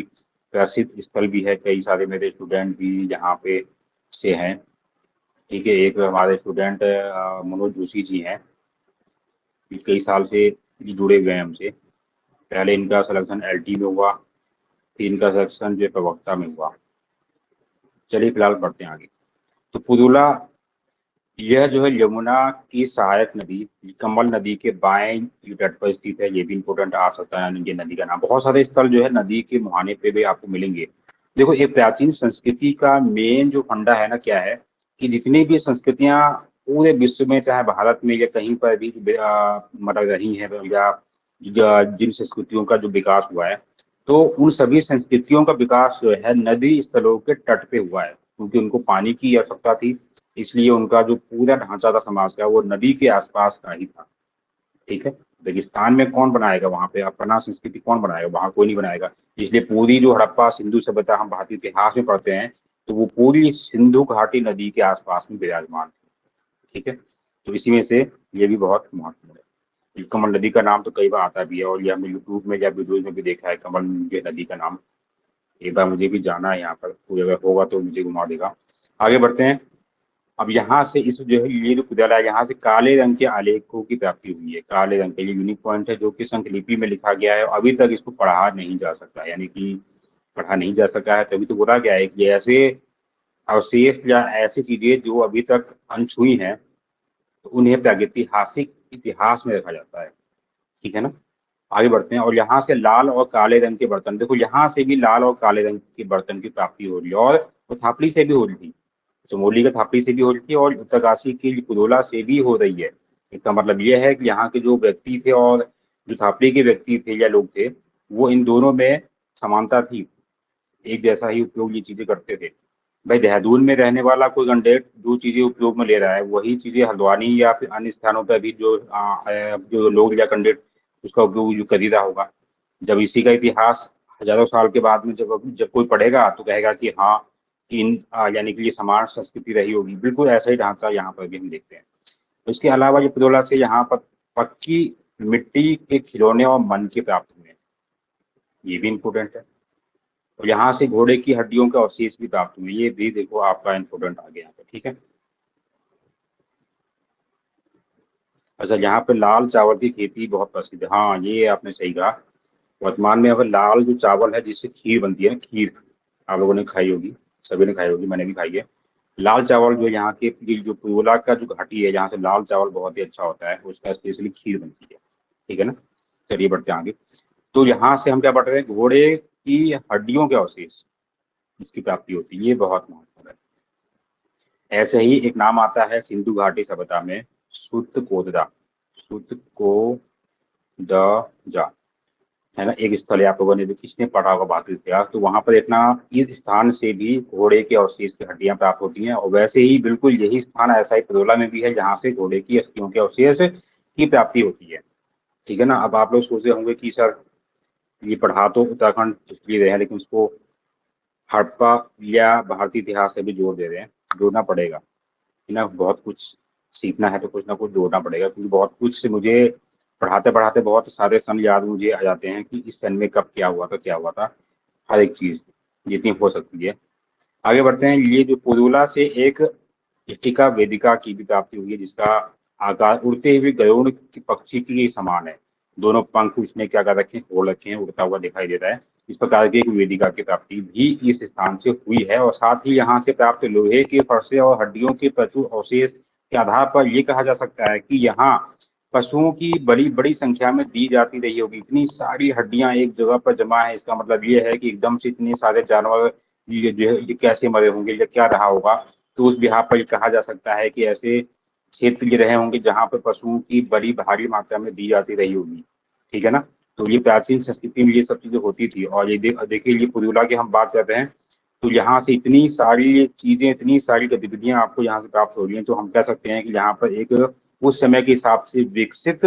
प्रसिद्ध स्थल भी है। कई सारे मेरे स्टूडेंट भी यहाँ पे से हैं। ठीक है, एक हमारे स्टूडेंट मनोज जोशी जी हैं, कई साल से जुड़े हुए हैं हमसे। पहले इनका सिलेक्शन एलटी में हुआ, फिर इनका सिलेक्शन जो प्रवक्ता में हुआ। चलिए फिलहाल बढ़ते हैं आगे। तो पुदुला यह जो है यमुना की सहायक नदी कमल नदी के बाएं तट पर स्थित है। ये भी इंपॉर्टेंट आ सकता है ये नदी का नाम। बहुत सारे स्थल जो है नदी के मुहाने पे भी आपको मिलेंगे। देखो, एक प्राचीन संस्कृति का मेन जो फंडा है ना, क्या है कि जितनी भी संस्कृतियां पूरे विश्व में, चाहे भारत में या कहीं पर भी मतलब रही है, या जिन संस्कृतियों का जो विकास हुआ है, तो उन सभी संस्कृतियों का विकास जो है नदी स्थलों के तट पे हुआ है, क्योंकि उनको पानी की आवश्यकता थी। इसलिए उनका जो पूरा ढांचा था समाज का, वो नदी के आसपास का ही था। ठीक है, रेगिस्तान में कौन बनाएगा, वहां पे अपना संस्कृति कौन बनाएगा, वहां कोई नहीं बनाएगा। इसलिए पूरी जो हड़प्पा सिंधु सभ्यता हम भारतीय इतिहास में पढ़ते हैं, तो वो पूरी सिंधु घाटी नदी के आसपास में विराजमान थी। ठीक है, तो इसी में से ये भी बहुत महत्वपूर्ण है। कमल नदी का नाम तो कई बार आता भी है, और ये हमने यूट्यूब में या वीडियोज में भी देखा है कमल नदी का नाम। एक बार मुझे भी जाना है यहाँ पर, कोई अगर होगा तो मुझे घुमा देगा। आगे बढ़ते हैं। अब यहाँ से इस जो है ये जो पुतला है, यहाँ से काले रंग के आलेखों की प्राप्ति हुई है। काले रंग का ये यूनिक पॉइंट है, जो कि संकलिपि में लिखा गया है। अभी तक इसको पढ़ा नहीं जा सकता, यानी कि पढ़ा नहीं जा सका है। तभी तो बोला गया है कि ऐसे अवशेष या ऐसी चीजें जो अभी तक अनछुई हैं, तो उन्हें प्रागैतिहासिक इतिहास में रखा जाता है। ठीक है ना? आगे बढ़ते हैं। और यहाँ से लाल और काले रंग के बर्तन, देखो यहाँ से भी लाल और काले रंग के बर्तन की प्राप्ति हो रही है, और वो थापड़ी से भी हो रही थी। चमोली का थापड़ी से भी हो रही थी, और उत्तरकाशी की पुदोला से भी हो रही है। इसका मतलब यह है कि यहाँ के जो व्यक्ति थे और जो थापड़ी के व्यक्ति थे या लोग थे, वो इन दोनों में समानता थी। एक जैसा ही उपयोग ये चीजें करते थे। भाई देहरादून में रहने वाला कोई कैंडिडेट जो चीजें उपयोग में ले रहा है, वही चीजें हल्द्वानी या फिर अन्य स्थानों पर भी जो लोग या कैंडिडेट उसका उपयोग जो कर ही रहा होगा। जब इसी का इतिहास हजारों साल के बाद में जब जब कोई पढ़ेगा तो कहेगा कि हाँ, कि यानी कि ये समान संस्कृति रही होगी। बिल्कुल ऐसा ही ढांचा यहाँ पर भी हम देखते हैं। इसके अलावा ये पिथौरा से यहाँ पर पक्की मिट्टी के खिलौने और मनके प्राप्त हुए हैं, ये भी इम्पोर्टेंट है। और यहाँ से घोड़े की हड्डियों के अवशेष भी प्राप्त हुए, ये भी देखो आपका इम्पोर्टेंट आ गया यहाँ पे, ठीक है। अच्छा, यहाँ पे लाल चावल की खेती बहुत प्रसिद्ध है। हाँ, ये आपने सही कहा। वर्तमान में अगर लाल जो चावल है जिससे खीर बनती है ना, खीर आप लोगों ने खाई होगी, सभी ने खाई होगी, मैंने भी खाई है। लाल चावल जो यहाँ के ये जो पुरवला का जो घाटी है जहाँ से लाल चावल बहुत ही अच्छा होता है, उसका स्पेशली खीर बनती है, ठीक है ना। चलिए बढ़ते हैं आगे। तो यहाँ से हम क्या पढ़ रहे हैं, घोड़े की हड्डियों के अवशेष इसकी प्राप्ति होती है, ये बहुत महत्वपूर्ण है। ऐसे ही एक नाम आता है सिंधु घाटी सभ्यता में, सुत कोदरा, सुत को द जा, है ना, एक स्थल है। आप लोगों ने भी किसने पढ़ा होगा भारतीय इतिहास, तो वहां पर इतना इस स्थान से भी घोड़े के अवशेष की हड्डियां प्राप्त होती हैं। और वैसे ही बिल्कुल यही स्थान ऐसा ही पिथौरा में भी है जहाँ से घोड़े की अस्थियों के अवशेष की प्राप्ति होती है, ठीक है ना। अब आप लोग सोच रहे होंगे कि सर ये पढ़ा तो उत्तराखंड हिस्ट्री रहे हैं, लेकिन उसको हड़प्पा या भारतीय इतिहास से भी जोड़ दे रहे हैं। जोड़ना पड़ेगा, है ना, बहुत कुछ सीखना है तो कुछ ना कुछ जोड़ना पड़ेगा, क्योंकि बहुत कुछ से मुझे पढ़ाते पढ़ाते बहुत सारे सन याद मुझे आ जाते हैं कि इस सन में कब क्या हुआ था, क्या हुआ था, हर एक चीज जितनी हो सकती है। आगे बढ़ते हैं। ये जो पुरुला से एक इटिका वेदिका की भी प्राप्ति हुई है, जिसका आकार उड़ते हुए गरुड़ की पक्षी के समान है। दोनों पंख उसने क्या कर रखे हैं, खोल रखे हैं, उड़ता हुआ दिखाई दे रहा है। इस प्रकार की एक वेदिका की प्राप्ति भी इस स्थान से हुई है। और साथ ही यहाँ से प्राप्त लोहे के फरसे और हड्डियों के प्रचुर अवशेष के आधार पर यह कहा जा सकता है कि यहाँ पशुओं की बड़ी बड़ी संख्या में दी जाती रही होगी। इतनी सारी हड्डियां एक जगह पर जमा है, इसका मतलब ये है कि एकदम से इतने सारे जानवर ये जो है ये कैसे मरे होंगे या क्या रहा होगा। तो उस बिहार पर कहा जा सकता है कि ऐसे क्षेत्र ये रहे होंगे जहाँ पर पशुओं की बड़ी भारी मात्रा में दी जाती रही होगी, ठीक है ना। तो ये प्राचीन संस्कृति में ये सब चीजें होती थी। और ये देखिए, ये पुरुला की हम बात करते हैं, तो यहाँ से इतनी सारी चीजें, इतनी सारी गतिविधियां आपको यहाँ से प्राप्त हो रही हैं, तो हम कह सकते हैं कि यहाँ पर एक उस समय के हिसाब से विकसित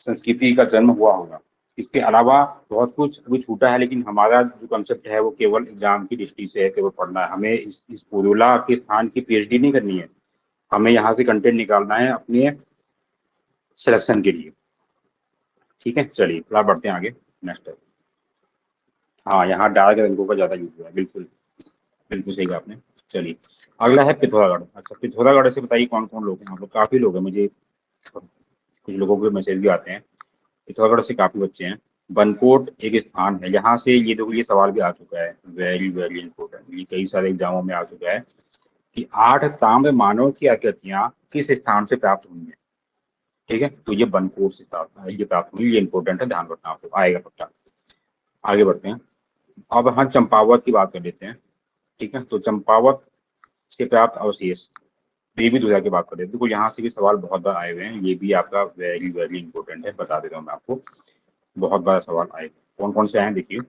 संस्कृति का जन्म हुआ होगा। इसके अलावा बहुत कुछ अभी छूटा है, लेकिन हमारा जो कंसेप्ट है वो केवल एग्जाम की दृष्टि से है, केवल पढ़ना है। हमें इस पुरुला के स्थान की पीएचडी नहीं करनी है, हमें यहाँ से कंटेंट निकालना है अपने सिलेक्शन के लिए, ठीक है। चलिए थोड़ा बढ़ते हैं आगे, नेक्स्ट है। हाँ, यहाँ डार्क रंगों का ज्यादा यूज हुआ है, बिल्कुल बिल्कुल सही कहा आपने। चलिए अगला है पिथौरागढ़। अच्छा, पिथौरागढ़ से बताइए कौन कौन लोग हैं। हम लोग काफी लोग हैं, मुझे कुछ लोगों के मैसेज भी आते हैं। पिथौरागढ़ से काफी बच्चे हैं। बनकोट एक स्थान है, यहाँ से ये देखो, ये सवाल भी आ चुका है, वेरी वेरी इंपॉर्टेंट, ये कई सारे एग्जामों में आ चुका है कि 8 ताम्र मानव की आकृतियां किस स्थान से प्राप्त हुई हैं, ठीक है। तो ये बनकोट से ये प्राप्त हुई, ये इंपॉर्टेंट है, ध्यान रखना, आपको आएगा पक्का। आगे बढ़ते हैं। अब हम चंपावत की बात कर लेते हैं, ठीक है। तो चंपावत से प्राप्त अवशेष, देवी दुर्गा की बात करें, देखो यहाँ से भी सवाल बहुत बार आए हुए हैं, ये भी आपका वेरी वेरी इंपॉर्टेंट है, बता देता हूँ मैं आपको, बहुत बड़ा सवाल आए। कौन कौन से आए हैं देखिए।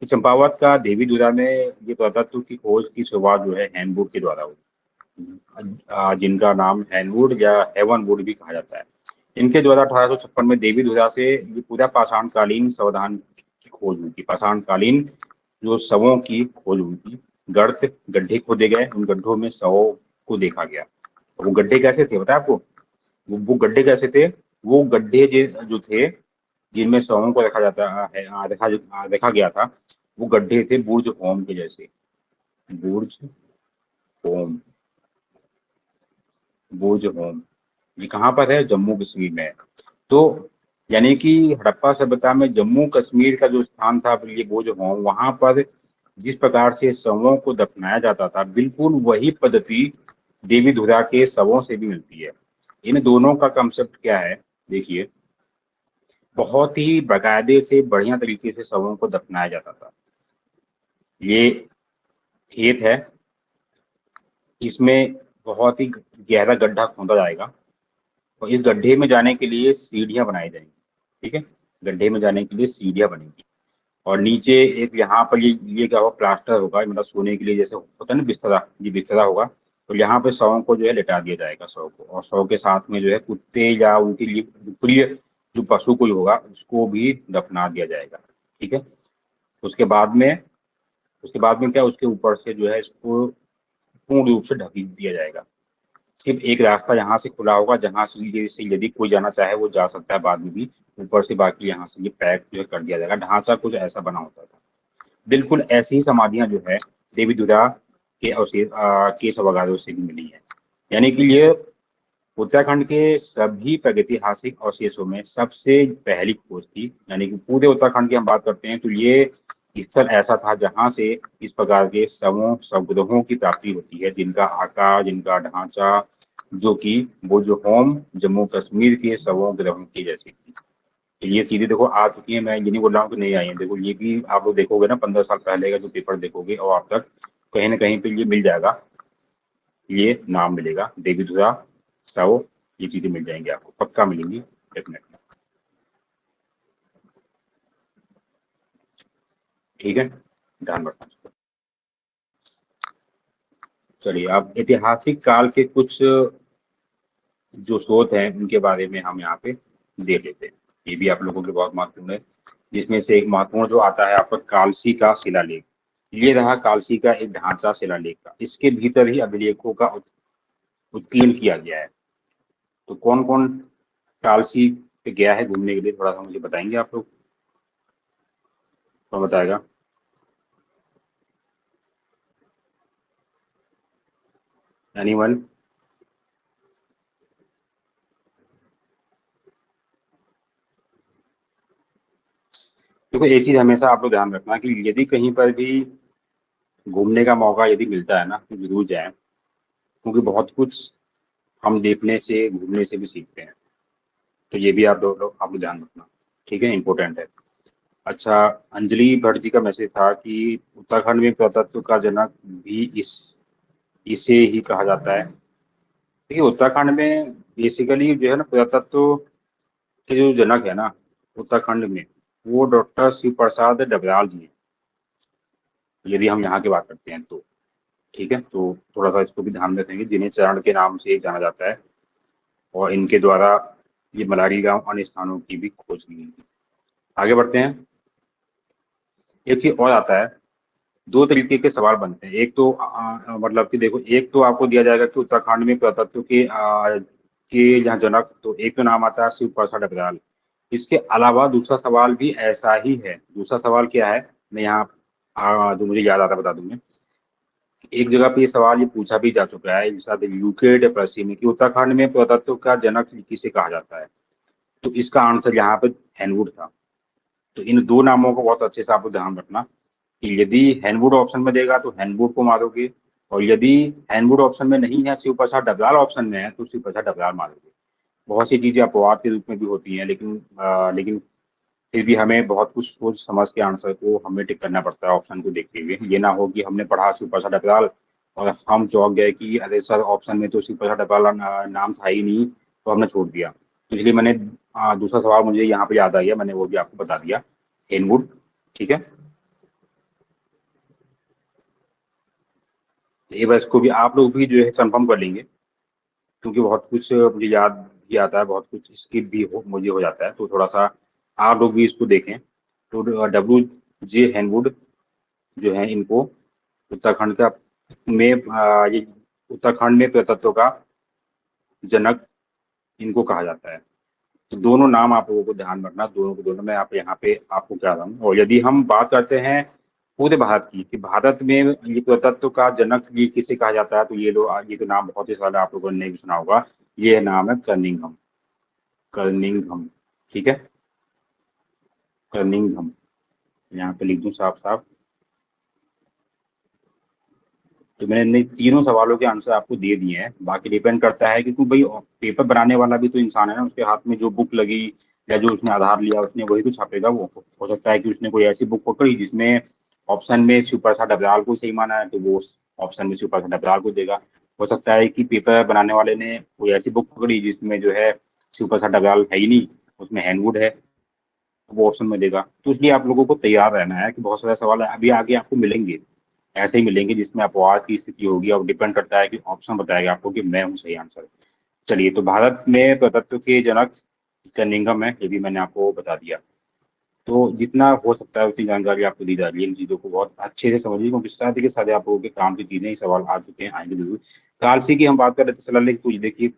चंपावत का देवी दुर्गा में ये पुरातत्व की खोज की शुरुआत जो है हैनवुड के द्वारा हुई, जिनका नाम हैनवुड या हेवनवुड भी कहा जाता है। इनके द्वारा 1856 में देवी दुर्गा से ये पूरा पाषाणकालीन संविधान की खोज हुई थी। पाषाणकालीन जो शवों की खोज हुई थी, गर्त गड्ढे खोदे गए, उन गड्ढों में शवों को देखा गया। वो गड्ढे कैसे थे पता है आपको, वो गड्ढे कैसे थे, वो गड्ढे जो थे जिनमें शवों को रखा जाता है, देखा गया था, वो गड्ढे थे बुर्ज होम के जैसे। बुर्ज होम, बुर्ज होम, ये कहाँ पर है, जम्मू कश्मीर में है। तो यानी कि हड़प्पा सभ्यता में जम्मू कश्मीर का जो स्थान था ये बुर्ज होम, वहां पर जिस प्रकार से शवों को दफनाया जाता था, बिल्कुल वही पद्धति देवी धुरा के शवों से भी मिलती है। इन दोनों का कंसेप्ट क्या है देखिए, बहुत ही बाकायदे से बढ़िया तरीके से शवों को दफनाया जाता था। ये खेत है, इसमें बहुत ही गहरा गड्ढा खोदा जाएगा, और इस गड्ढे में जाने के लिए सीढ़ियां बनाई जाएंगी, ठीक है। गड्ढे में जाने के लिए सीढ़ियां बनेंगी, और नीचे एक यहाँ पर ये क्या होगा, प्लास्टर होगा, मतलब सोने के लिए जैसे होता है ना बिस्तरा, ये बिस्तरा होगा। तो यहाँ पे शवों को जो है लिटा दिया जाएगा, शव को, और शव के साथ में जो है कुत्ते या उनके लिए प्रिय जो पशु कोई होगा उसको भी दफना दिया जाएगा, ठीक है। उसके बाद में क्या, उसके ऊपर से जो है इसको पूर्ण रूप से ढक दिया जाएगा। सिर्फ एक रास्ता यहाँ से खुला होगा जहाँ से यदि कोई जाना चाहे वो जा सकता है बाद में भी, ऊपर से बाकी यहाँ से ये पैक जो है कर दिया जाएगा। ढांचा कुछ ऐसा बना होता था। बिल्कुल ऐसी ही समाधियां जो है देवी दुर्गा के अवशेष केश वगैरह से भी मिली है। यानी कि ये उत्तराखंड के सभी प्रागैतिहासिक अवशेषों में सबसे पहली खोज थी। यानी कि पूरे उत्तराखंड की हम बात करते हैं तो ये स्थल ऐसा था जहां से इस प्रकार के शवों संग्रहों की प्राप्ति होती है, जिनका आकार, जिनका ढांचा, जो कि वो जो होम जम्मू कश्मीर के शवों ग्रहों की जैसी थी। तो ये चीजें देखो आ चुकी है, मैं ये नहीं बोल रहा हूँ कि नहीं आई है। देखो ये भी आप लोग देखोगे ना, 15 साल पहले का जो पेपर देखोगे और आप तक कहीं ना कहीं पे ये मिल जाएगा, ये नाम मिलेगा देवी धुरा शव, ये चीजें मिल जाएंगी आपको, पक्का मिलेंगी डेफिनेटली। ठीक है, ध्यान रखना। चलिए अब ऐतिहासिक काल के कुछ जो स्रोत हैं उनके बारे में हम यहाँ पे देख लेते हैं। ये भी आप लोगों के बहुत महत्वपूर्ण है, जिसमें से एक महत्वपूर्ण जो आता है आपका कालसी का शिलालेख। ये रहा कालसी का एक ढांचा शिलालेख का, इसके भीतर ही अभिलेखों का उत्कीर्ण किया गया है। तो कौन कौन कालसी पे गया है घूमने के लिए, थोड़ा सा मुझे बताएंगे आप लोग? कौन बताएगा? एनीवन? देखो एक चीज हमेशा आप लोग ध्यान रखना कि यदि कहीं पर भी घूमने का मौका यदि मिलता है ना तो जरूर जाए, क्योंकि बहुत कुछ हम देखने से घूमने से भी सीखते हैं। तो ये भी आप लोग ध्यान रखना, ठीक है, इंपॉर्टेंट है। अच्छा, अंजलि भट्ट जी का मैसेज था कि उत्तराखंड में पुरातत्व का जनक भी इसे ही कहा जाता है। देखिए उत्तराखंड में बेसिकली जो है ना पुरातत्व के जो जनक है ना उत्तराखंड में, वो डॉक्टर शिव प्रसाद डबराल जी हैं, यदि हम यहाँ की बात करते हैं तो। ठीक है, तो थोड़ा सा इसको भी ध्यान में रखेंगे, जिन्हें चरण के नाम से जाना जाता है, और इनके द्वारा ये मलारी गांव अन्य स्थानों की भी खोज की गई थी। आगे बढ़ते हैं। एक चीज और आता है, दो तरीके के सवाल बनते हैं। एक तो मतलब कि देखो, एक तो आपको दिया जाएगा कि उत्तराखंड में पुरातत्व के यहाँ जनक, तो एक तो नाम आता है शिव प्रसाद अग्रवाल। इसके अलावा दूसरा सवाल भी ऐसा ही है। दूसरा सवाल क्या है, मैं यहाँ जो मुझे याद आता बता दूंगा। एक जगह पे ये सवाल ये पूछा भी जा चुका है शायद यूके डेप्रेसी में, कि उत्तराखंड में पुरातत्व का जनक किसे कहा जाता है। तो इसका आंसर यहाँ पे हैनवुड था। तो इन दो नामों को बहुत अच्छे से आपको ध्यान रखना कि यदि हैनवुड ऑप्शन में देगा तो हैनवुड को मारोगे, और यदि हैनवुड ऑप्शन में नहीं है, शिव प्रसाद डबराल ऑप्शन में है, तो शिव प्रसाद डबराल मारोगे। बहुत सी चीजें अपवाद के रूप में भी होती हैं, लेकिन फिर भी हमें बहुत कुछ सोच समझ के आंसर को हमें टिक करना पड़ता है ऑप्शन को देखते हुए। ये ना हो कि हमने पढ़ा शिव प्रसाद डबराल और हम चौंक गए कि अरे सर ऑप्शन में तो शिव प्रसाद डबराल नाम था ही नहीं, तो हमने छोड़ दिया। तो इसलिए मैंने दूसरा सवाल मुझे यहाँ पे याद आ गया, मैंने वो भी आपको बता दिया, हेनवुड। ठीक है, ये बस को भी आप लोग भी जो है कंफर्म कर लेंगे, क्योंकि बहुत कुछ मुझे याद भी आता है, बहुत कुछ स्किप भी मुझे हो जाता है, तो थोड़ा सा आप लोग भी इसको देखें। तो WJ हैनवुड जो है, इनको उत्तराखंड का में ये उत्तराखंड में पुरातत्व का जनक इनको कहा जाता है। तो दोनों नाम आप लोगों को ध्यान रखना, दोनों को दोनों मैं आप यहाँ पे आपको कह रहा हूँ। और यदि हम बात करते हैं पूरे भारत की, कि भारत में ये पुरातत्व का जनक ये किसे कहा जाता है, तो ये तो नाम बहुत ही सारा आप लोगों ने नहीं सुना होगा। ये नाम है कर्निंघम। कर्निंघम, ठीक है, कर्निंघम। यहाँ पे लिख दूँ साफ साफ। तो मैंने तीनों सवालों के आंसर आपको दे दिए हैं। बाकी डिपेंड करता है कि, भाई पेपर बनाने वाला भी तो इंसान है ना, उसके हाथ में जो बुक लगी या जो उसने आधार लिया उसने वही तो छापेगा। वो हो सकता है कि उसने कोई ऐसी बुक पकड़ी जिसमें ऑप्शन में शिव प्रसाद अग्रवाल को सही माना है, तो वो ऑप्शन में शिव प्रसाद अग्रवाल को देगा। हो सकता है कि पेपर बनाने वाले ने कोई ऐसी बुक पकड़ी जिसमें जो है शिव प्रसाद अग्रवाल है ही नहीं, उसमें हैनवुड है, तो वो ऑप्शन में देगा। तो इसलिए आप लोगों को तैयार रहना है कि बहुत सारे सवाल अभी आगे आपको मिलेंगे, ऐसे ही मिलेंगे जिसमें अपवाद की स्थिति होगी, और डिपेंड करता है कि ऑप्शन बताएगा आपको कि मैं हूँ सही आंसर। चलिए, तो भारत में प्रतत्व के जनक कर्निंघम है, ये भी मैंने आपको बता दिया। तो जितना हो सकता है उतनी जानकारी आपको दी जा रही है। इन चीज़ों को बहुत अच्छे से समझिए, क्योंकि साथ ही साथ आप लोगों के काम की चीज़ें, सवाल आ चुके हैं, आएंगे जरूर। कालसी की हम बात कर रहे थे शिलालेख, तो ये देखिए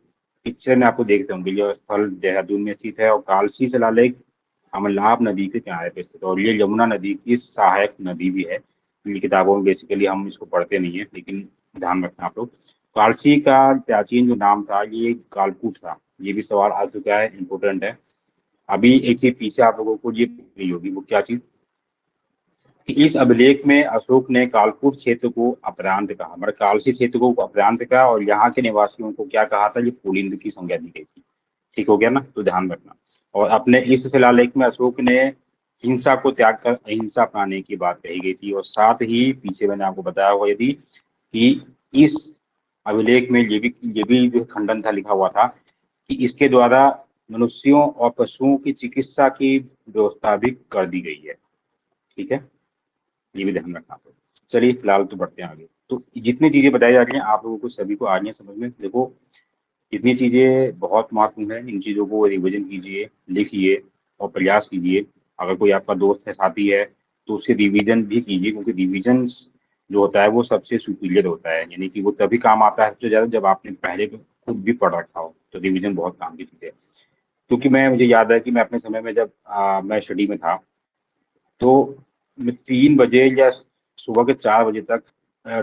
पिक्चर में आपको देखते होंगे, यह स्थल देहरादून में स्थित है और कालसी शिलालेख अमरनाथ नदी के किनारे पे स्थित है, और ये यमुना नदी की सहायक नदी भी है। ये किताबों में बेसिकली हम इसको पढ़ते नहीं है, लेकिन ध्यान रखना आप लोग। कालसी का प्राचीन जो नाम था ये कालकूट था। ये भी सवाल आ चुका है, इंपॉर्टेंट है। अभी एक चीज पीछे आप लोगों को ये पूछनी होगी, वो क्या चीज, कि इस अभिलेख में अशोक ने कालकूट क्षेत्र को अपरांत कहा, मतलब कालसी क्षेत्र को अपरांत कहा, और यहाँ के निवासियों को क्या कहा था, ये पुलिंद की संज्ञा दी गई थी। ठीक हो गया ना, तो ध्यान रखना। और अपने इस शिलालेख में अशोक ने हिंसा को त्याग कर अहिंसा अपनाने की बात कही गई थी, और साथ ही पीछे मैंने आपको बताया हुआ यदि कि इस अभिलेख में ये भी जो खंडन था लिखा हुआ था कि इसके द्वारा मनुष्यों और पशुओं की चिकित्सा की व्यवस्था भी कर दी गई है। ठीक है, ये भी ध्यान रखना आपको। चलिए फिलहाल तो बढ़ते हैं आगे। तो जितनी चीजें बताई जा रही हैं आप लोगों को सभी को आ रही हैं समझ में। देखो इतनी चीजें बहुत महत्वपूर्ण है, इन चीजों को रिविजन कीजिए, लिखिए और प्रयास कीजिए। अगर कोई आपका दोस्त है, साथी है, तो उससे रिवीजन भी कीजिए, क्योंकि रिवीजन जो होता है वो सबसे सुपीरियर होता है, यानी कि वो तभी काम आता है सबसे ज्यादा जब आपने पहले खुद भी पढ़ रखा हो। तो रिवीजन बहुत काम की चीज है। क्योंकि मुझे याद है कि मैं अपने समय में जब मैं स्टडी में था, तो मैं 3 बजे या सुबह के 4 बजे तक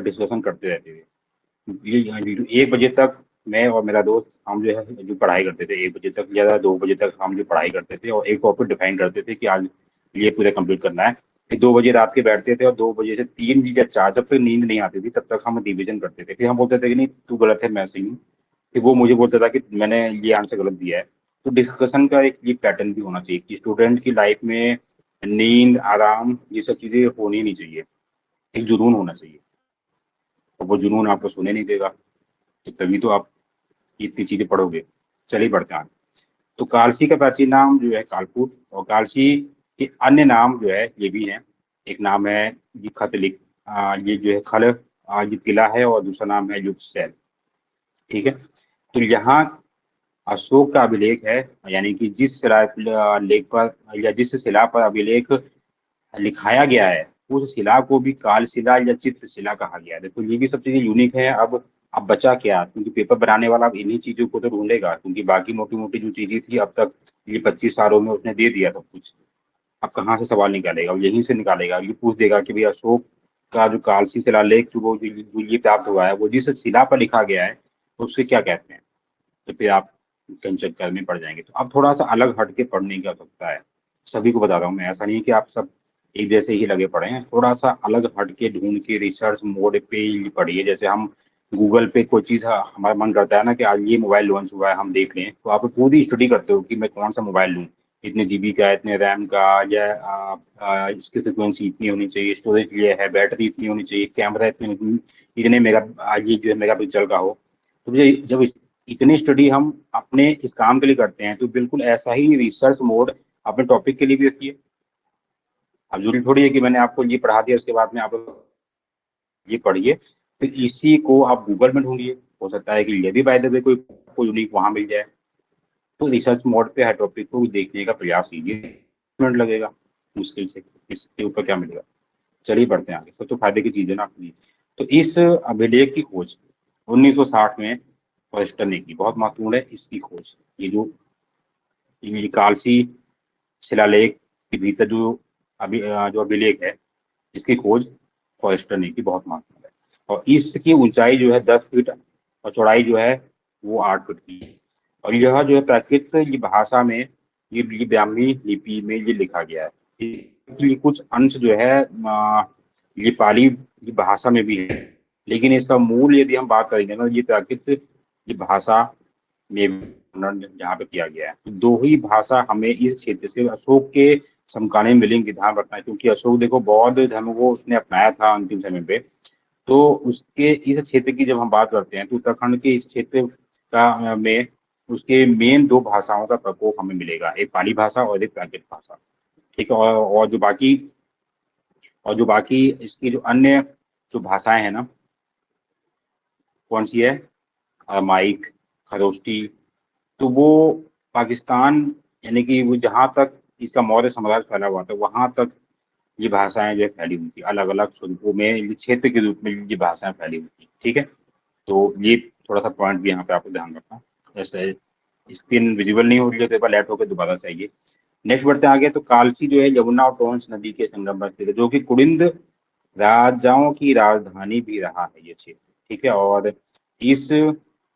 डिस्कशन करते रहते थे। ये 1 बजे तक मैं और मेरा दोस्त हम जो है जो पढ़ाई करते थे, 1 बजे तक या 2 बजे तक हम जो पढ़ाई करते थे, और एक टॉपिक डिफाइन करते थे कि आज ये पूरा कंप्लीट करना है। फिर 2 बजे रात के बैठते थे, और 2 बजे से 3 या 4 जब तक नींद नहीं आती थी तब तक हम रिविजन करते थे। फिर हम बोलते थे कि नहीं तू गलत है, मैं सही हूँ। फिर वो मुझे बोलता था कि मैंने ये आंसर गलत दिया है। तो डिस्कशन का एक ये पैटर्न भी होना चाहिए कि स्टूडेंट की लाइफ में नींद, आराम, ये सब चीजें होनी नहीं चाहिए। एक जुनून होना चाहिए, और वो जुनून आपको सोने नहीं देगा। तो तभी तो आप इतनी चीजें पढ़ोगे। चलिए बढ़ते हैं आगे। तो कालसी का प्राचीन नाम जो है कालकूट, और कालसी के अन्य नाम जो है ये भी हैं। एक नाम है ये खत लिख, ये जो है खल, ये किला है, और दूसरा नाम है युग सैल। ठीक है, तो यहाँ अशोक का अभिलेख है, यानी कि जिस लेख पर या जिस शिला पर अभिलेख लिखाया गया है, उस शिला को भी काल शिला या चित्र शिला कहा गया है। देखो ये भी सब चीजें यूनिक है। अब बचा क्या, क्योंकि पेपर बनाने वाला अब इन्हीं चीजों को तो ढूंढेगा, क्योंकि बाकी मोटी मोटी जो चीजें थी अब तक ये 25 सालों में उसने दे दिया सब कुछ। अब कहाँ से सवाल निकालेगा, वो यहीं से निकालेगा। ये पूछ देगा कि भाई अशोक का जो कालसी शिलालेख जो ये प्राप्त हुआ है, वो जिस शिला पर लिखा गया है उससे क्या कहते हैं। तो फिर आप कहीं चक्कर में पड़ जाएंगे। तो अब थोड़ा सा अलग हट के पढ़ने की आवश्यकता है। सभी को बता रहा हूँ मैं, ऐसा नहीं है कि आप सब एक जैसे ही लगे पड़े हैं। थोड़ा सा अलग हट के ढूंढ के रिसर्च मोड पे ही पढ़िए। जैसे हम गूगल पे कोई चीज़, हमारा मन करता है ना कि आज ये मोबाइल लॉन्च हुआ है हम देख लें, तो आप पूरी स्टडी करते हो कि मैं कौन सा मोबाइल लूँ, इतने जीबी का, इतने रैम का, या इसकी फ्रिक्वेंसी इतनी होनी चाहिए, स्टोरेज ये है, बैटरी इतनी होनी चाहिए, कैमरा इतने मेगा, ये जो है मेगा पिक्सल का हो। तो मुझे जब इतनी स्टडी हम अपने इस काम के लिए करते हैं, तो बिल्कुल ऐसा ही रिसर्च मोड अपने टॉपिक के लिए भी रखिए। अब जरूरी थोड़ी है कि मैंने आपको ये पढ़ा दिया उसके बाद में आप ये पढ़िए, फिर इसी को आप गूगल में ढूंढिए। हो सकता है कि ये भी बाय द वे कोई यूनिक वहां मिल जाए। तो रिसर्च मोड पे हर टॉपिक को देखने का प्रयास कीजिए। मिनट लगेगा मुश्किल से, इसके ऊपर क्या मिलेगा। चलिए बढ़ते हैं आगे। सब तो फायदे की चीज है ना अपनी। तो इस अभिलेख की खोज 1960 में फॉरेस्टर ने की, बहुत महत्वपूर्ण है इसकी खोज। ये जो ये कालसी शिलालेख के भीतर जो अभिलेख है, इसकी खोज फॉरेस्टर ने की, बहुत महत्वपूर्ण है। और इसकी ऊंचाई जो है 10 फीट, और चौड़ाई जो है वो 8 फीट की है। और यह जो है प्राकृत ये भाषा में, ये ब्राह्मी लिपि में ये लिखा गया है। ये कुछ अंश जो है ये पाली ये भाषा में भी है, लेकिन इसका मूल यदि हम बात करेंगे ना, ये प्राकृत ये भाषा में वर्णन यहाँ पे किया गया है। तो दो ही भाषा हमें इस क्षेत्र से अशोक के समकालीन मिलेंगे, ध्यान रखना है। क्योंकि अशोक देखो बौद्ध धर्म को उसने अपनाया था अंतिम समय पे। तो उसके इस क्षेत्र की जब हम बात करते हैं, तो उत्तराखंड के इस क्षेत्र का में उसके मेन दो भाषाओं का प्रकोप हमें मिलेगा, एक पाली भाषा और एक प्राकृत भाषा। ठीक है, और जो बाकी इसकी जो अन्य जो भाषाएं हैं ना, कौन सी है, माइक, खरोष्टी, तो वो पाकिस्तान, यानी कि वो जहाँ तक इसका मौर्य साम्राज्य फैला हुआ था, वहां तक ये भाषाएं जो है फैली हुई थी, अलग अलग स्वरूपों में, ये क्षेत्र के रूप में ये भाषाएं फैली हुई थी। ठीक है, तो ये थोड़ा सा पॉइंट भी यहाँ पे आपको ध्यान रखना। जैसे स्क्रीन विजिबल नहीं हो रही है तो एक बार लेफ्ट होकर दोबारा से आइए। नेक्स्ट बढ़ते हैं आगे। तो कालसी जो है यमुना और टोंस नदी के संगम पर स्थित है, जो कि कुड़िंद राजाओं की राजधानी भी रहा है ये क्षेत्र। ठीक है, और इस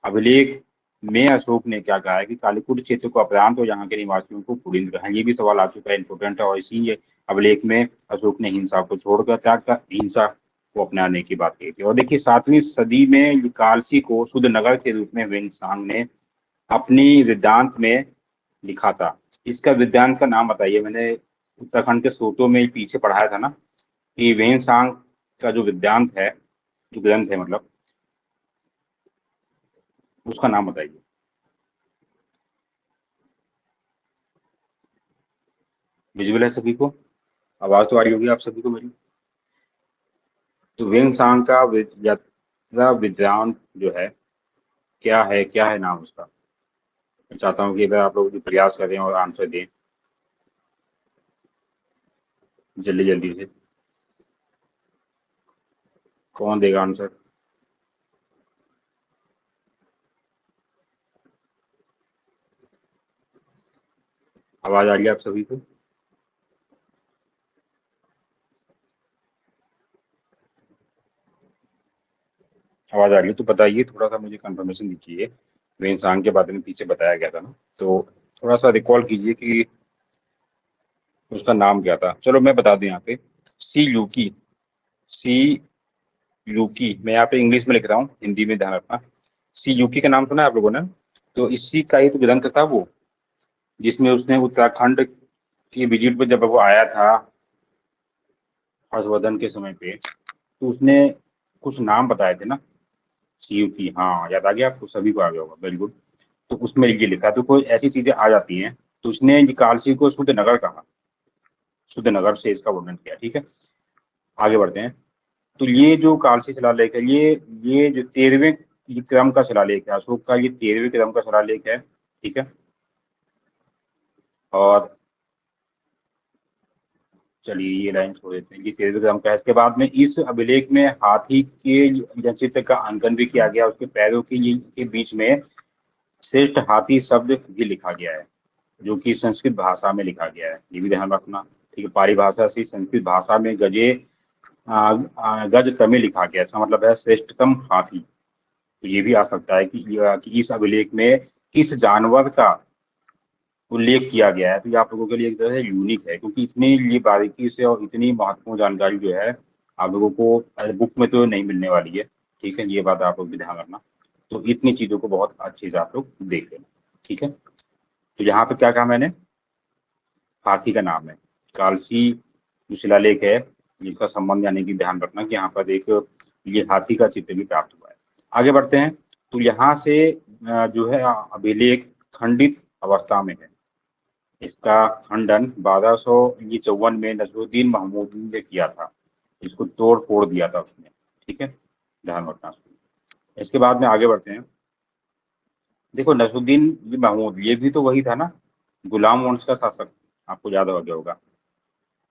अभिलेख में अशोक ने क्या कहा है कि कालीकुट क्षेत्र को अपरांत और यहाँ के निवासियों को कुड़िंद कहा। ये भी सवाल आ चुका है, इंपोर्टेंट है। और इसी अभिलेख में अशोक ने हिंसा को छोड़कर त्याग का हिंसा को अपनाने की बात कही थी। और देखिए 7वीं सदी में कालसी को शुद्ध नगर के रूप में वेंगसांग ने अपनी वेदांत में लिखा था। इसका विद्वान का नाम बताइए। मैंने उत्तराखंड के स्रोतों में पीछे पढ़ाया था ना कि वेंगसांग का जो विद्वांत है, जो ग्रंथ है मतलब, उसका नाम बताइए। विजुअल है सभी को? आवाज तो आ रही होगी आप सभी को मेरी? तो वेंगसांग का विद्वांत जो है, क्या है नाम उसका? मैं चाहता हूँ कि अगर आप लोग भी प्रयास करें और आंसर दें जल्दी जल्दी से। कौन देगा आंसर? आवाज आ रही है आप सभी को? आवाज आ रही है तो बताइए, थोड़ा सा मुझे कंफर्मेशन दीजिए। वेंगसांग के बारे में पीछे बताया गया था ना, तो थोड़ा सा रिकॉल कीजिए कि उसका नाम क्या था। चलो मैं बता दूं यहाँ पे, सी यूकी। सी यूकी, मैं यहाँ पे इंग्लिश में लिख रहा हूँ, हिंदी में ध्यान रखना। सी यूकी का नाम सुना है आप लोगों ने? तो इसी का ही तो ग्रंथ था वो, जिसमें उसने उत्तराखंड की विजिट पे जब वो आया था हर्षवर्धन के समय पे, तो उसने कुछ नाम बताए थे ना, सी यूकी। हाँ, याद आ गया आपको, सभी को आ गया होगा, वेरी गुड। तो उसमें ये लिखा, तो कोई ऐसी चीजें आ जाती हैं। तो उसने कालसी को शुद्ध नगर कहा, शुद्ध नगर से इसका वर्णन किया। ठीक है, आगे बढ़ते हैं। तो ये जो कालसी शिलालेख है, ये जो 13वें क्रम का शिलालेख है, अशोक का ये 13वें क्रम का शिलालेख है। ठीक है, और चलिए ये लाइन छोड़ देते हैं, ये 13वें क्रम का है। इसके बाद में इस अभिलेख में हाथी के चित्र का अंकन भी किया गया, उसके पैरों के बीच में श्रेष्ठ हाथी शब्द भी लिखा गया है, जो कि संस्कृत भाषा में लिखा गया है, ये भी ध्यान रखना। ठीक है, पाली भाषा से संस्कृत भाषा में गज तमिल लिखा गया, इसका मतलब है श्रेष्ठतम हाथी। तो ये भी आ सकता है कि इस अभिलेख में किस जानवर का उल्लेख किया गया है। तो ये आप लोगों के लिए एक तरह से यूनिक है, क्योंकि इतनी ये बारीकी से और इतनी महत्वपूर्ण जानकारी जो है आप लोगों को बुक में तो नहीं मिलने वाली है। ठीक है, ये बात आप लोग भी ध्यान रखना। तो इतनी चीजों को बहुत अच्छे से आप लोग देख लेना। ठीक है, तो यहाँ पे क्या कहा मैंने, हाथी का नाम है। कालसी जो शिलालेख है, इसका संबंध यानी कि ध्यान रखना कि यहाँ पर एक ये हाथी का चित्र भी प्राप्त हुआ है। आगे बढ़ते हैं। तो यहाँ से जो है अभिलेख खंडित अवस्था में है। इसका खंडन 1254 में नसरुद्दीन महमूद ने किया था, इसको तोड़ फोड़ दिया था उसने। ठीक है, ध्यान रखना। इसके बाद में आगे बढ़ते हैं। देखो नसरुद्दीन महमूद ये भी तो वही था ना, गुलाम वंश का शासक, आपको याद हो गया होगा।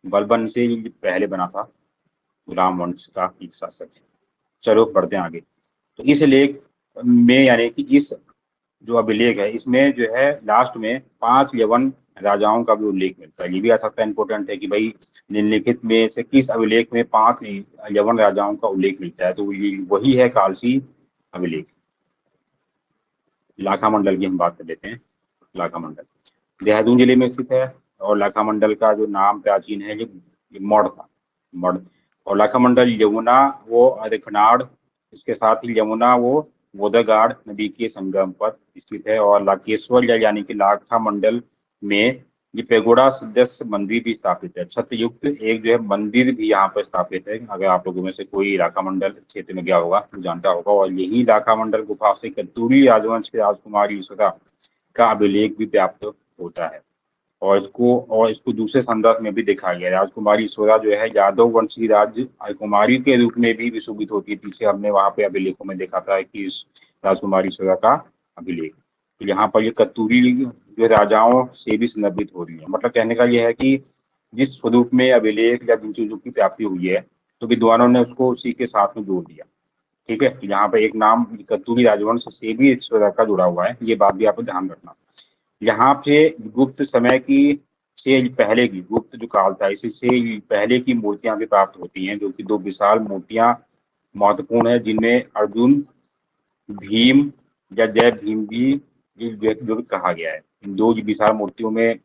बलबन से ये पहले बना था, गुलाम वंश का एक शासक है। चलो बढ़ते हैं आगे। तो इस लेख में यानी कि इस जो अभिलेख है, इसमें जो है लास्ट में 5 यवन राजाओं का भी उल्लेख मिलता है। ये भी आ सकता है, इंपॉर्टेंट है कि भाई निम्नलिखित में से किस अभिलेख में 5 यवन राजाओं का उल्लेख मिलता है। तो ये वही है कालसी अभिलेख। लाखा मंडल की हम बात कर लेते हैं। लाखा मंडल देहरादून जिले में स्थित है, और लाखा मंडल का जो नाम प्राचीन है ये मढ़ था, मढ़। और लाखा मंडल यमुना वो अरखनाड़, इसके साथ ही यमुना वो गोदागाड़ नदी के संगम पर स्थित है। और लाकेश्वर यानी कि लाखा मंडल में ये पेगोड़ा सदस्य मंदिर भी स्थापित है। छत्र युक्त एक जो है मंदिर भी यहाँ पर स्थापित है। अगर आप लोगों में से कोई इलाका मंडल क्षेत्र में गया होगा तो जानता होगा। और यही लाखा मंडल गुफा से कत्यूरी राजवंश के राजकुमारी ईश्वरा का अभिलेख भी प्राप्त होता है। और इसको दूसरे संदर्भ में भी देखा गया। राजकुमारी ईश्वरा जो है यादव वंशी राजकुमारी के रूप में भी विशोभित होती है। पीछे हमने वहां पे अभिलेखों में देखा था कि इस राजकुमारी ईश्वरा का अभिलेख। तो यहाँ पर ये कत्यूरी जो राजाओं से भी संदर्भित हो रही है। मतलब कहने का यह है कि जिस स्वरूप में अभिलेख या जिन चीजों की प्राप्ति हुई है, तो विद्वानों ने उसको उसी के साथ में जोड़ दिया। ठीक है, तो यहाँ पे एक नाम कत्यूरी राजवंश से भी इस तरह का जुड़ा हुआ है, ये बात भी आपको ध्यान रखना। यहाँ पे गुप्त समय की से पहले की, गुप्त जो काल था इसी से पहले की मूर्तियां भी प्राप्त होती हैं, जो कि दो विशाल मूर्तियां महत्वपूर्ण है, जिनमें अर्जुन, भीम या जय भीम भी जो भी कहा गया है। इन दो विशाल मूर्तियों में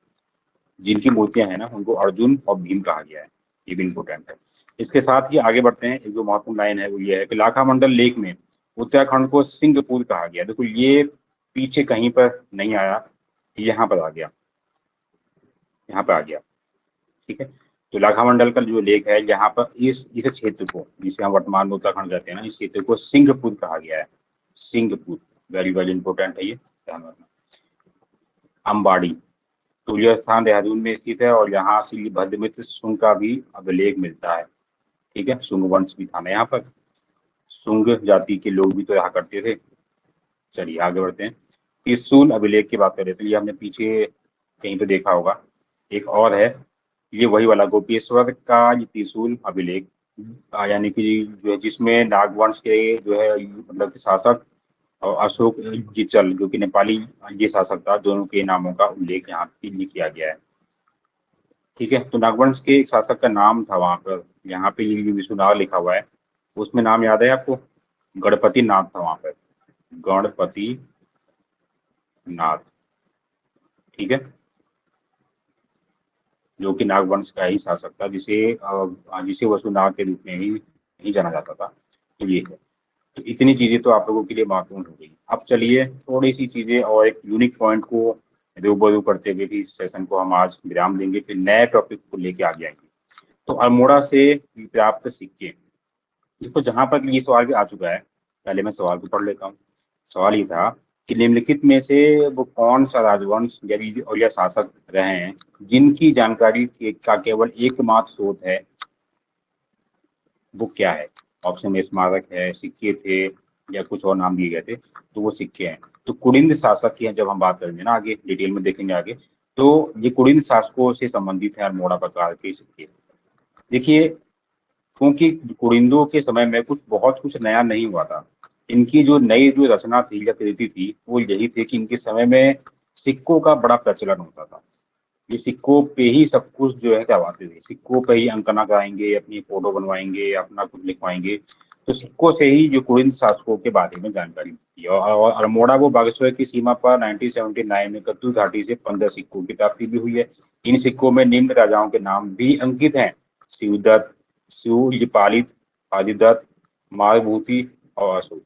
जिनकी मूर्तियां हैं ना, उनको अर्जुन और भीम कहा गया है। ये भी इम्पोर्टेंट है। इसके साथ ही आगे बढ़ते हैं। एक जो महत्वपूर्ण लाइन है वो ये है कि लाखामंडल लेक में उत्तराखंड को सिंहपुर कहा गया। देखो ये पीछे कहीं पर नहीं आया, यहाँ पर आ गया, यहाँ पर आ गया। ठीक है, तो लाखामंडल का जो लेक है, यहाँ पर इस क्षेत्र को, जिसे हम वर्तमान में उत्तराखंड कहते हैं ना, इस क्षेत्र को सिंहपुर कहा गया है। सिंहपुर, वेरी वेरी इंपॉर्टेंट है, ये ध्यान रखना। अम्बाड़ी, तो यह स्थान देहरादून में स्थित है और यहाँ से भद्रमित्र सुंग का भी अभिलेख मिलता है। ठीक है, सुंग वंश भी था ना यहाँ पर, सुंग जाति के लोग भी तो यहाँ करते थे। चलिए आगे बढ़ते हैं। त्रिशूल अभिलेख की बात करें तो ये हमने पीछे कहीं पे देखा होगा। एक और है, ये वही वाला गोपेश्वर का ये त्रिशूल अभिलेख, यानी कि जो है जिसमें नागवंश के जो है मतलब कि शासक और अशोक जिचल जो कि नेपाली ये शासक था, दोनों के नामों का उल्लेख यहाँ पे किया गया है। ठीक है, तो नागवंश के एक शासक का नाम था वहां पर, यहाँ पे ये विष्णुनाग लिखा हुआ है, उसमें नाम याद है आपको? गणपति नाथ था वहां पर, गणपति नाथ। ठीक है, जो कि नागवंश का ही शासक था, जिसे वसुनाग के रूप में ही जाना जाता था। तो ये है, तो इतनी चीजें तो आप लोगों के लिए महत्वपूर्ण हो गई। अब चलिए थोड़ी सी चीजें और एक यूनिक पॉइंट को रूबरू करते हुए भी इस सेशन को हम आज विराम देंगे, फिर नए टॉपिक को लेके आगे आएंगे। तो अल्मोड़ा से प्राप्त सिक्के, देखो जहां पर ये सवाल भी आ चुका है, पहले मैं सवाल को पढ़ लेता हूँ। सवाल ये था कि निम्नलिखित में से वो कौन सा राजवंश और या शासक रहे हैं जिनकी जानकारी का केवल एकमात्र स्रोत है, वो क्या है? ऑप्शन में स्मारक है, सिक्के थे, या कुछ और नाम दिए गए थे, तो वो सिक्के हैं। तो कुलिंद शासक की जब हम बात करेंगे ना, आगे डिटेल में देखेंगे आगे, तो ये कुलिंद शासकों से संबंधित है अल्मोड़ा प्रकार के सिक्के। देखिए, क्योंकि कुरिंदों के समय में बहुत कुछ नया नहीं हुआ था। इनकी जो नई जो रचना थी या कृति थी वो यही थी कि इनके समय में सिक्कों का बड़ा प्रचलन होता था। ये सिक्कों पे ही सब कुछ जो है करवाते थे, सिक्कों पे ही अंकना कराएंगे, अपनी फोटो बनवाएंगे, अपना कुछ लिखवाएंगे। तो सिक्कों से ही जो कुरिंद शासकों के बारे में जानकारी मिलती है। और अल्मोड़ा वो बागेश्वर की सीमा पर 1979 में कत्तू घाटी से 15 सिक्कों की प्राप्ति भी हुई है। इन सिक्कों में निम्न राजाओं के नाम भी अंकित हैं: शिवदत्त, सूर्यपालित, आदिदत्त, मारभूति और अशोक।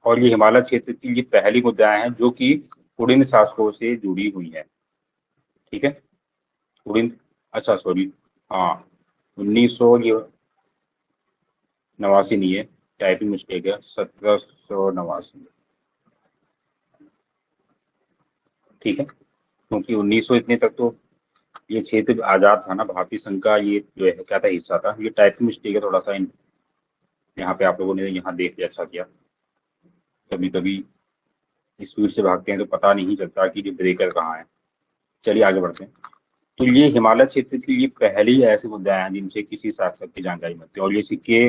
और ये हिमालय क्षेत्र की ये पहली मुद्राएं हैं जो कि कुरिंद शासकों से जुड़ी हुई है। ठीक है, कुरिंद, अच्छा सॉरी, हाँ, 1989 नहीं है, टाइपिंग मिस्टेक है, 1789। ठीक है, क्योंकि 1900 इतने तक तो ये क्षेत्र आजाद था ना, भारतीय संघ का ये जो है क्या था, हिस्सा था। ये टाइपिंग मिस्टेक है थोड़ा सा, यहाँ पे आप लोगों ने यहाँ देख लिया, अच्छा किया। कभी कभी स्पीड से भागते हैं तो पता नहीं चलता कि ये ब्रेकर कहाँ है। चलिए आगे बढ़ते हैं। तो ये हिमालय क्षेत्र की ये पहली ऐसी मुद्राएं हैं जिनसे किसी शासक की जानकारी मिलती है। और ये सिक्के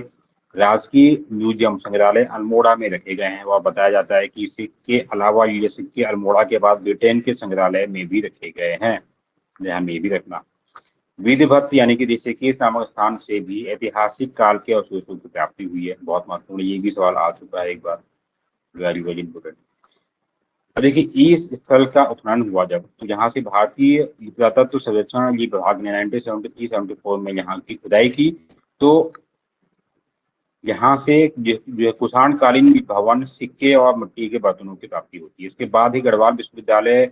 राजकीय म्यूजियम संग्रहालय अल्मोड़ा में रखे गए हैं। और बताया जाता है कि इसके अलावा ये सिक्के अल्मोड़ा के बाद ब्रिटेन के संग्रहालय में भी रखे गए हैं, ध्यान में भी रखना। विधिवत यानी कि ऋषिकेश नामक स्थान से भी ऐतिहासिक काल के अवशेषों की प्राप्ति हुई है। बहुत महत्वपूर्ण, ये भी सवाल आ चुका है एक बार, वेरी वेरी इंपोर्टेंट। अब देखिए, इस स्थल का उत्खनन हुआ जब, तो यहाँ से भारतीय पुरातत्व सर्वेक्षण विभाग ने 1973-74 में यहाँ की खुदाई की। तो यहाँ से जो है कुषाण कालीन भवन, सिक्के और मिट्टी के बर्तनों की प्राप्ति होती है। इसके बाद ही गढ़वाल विश्वविद्यालय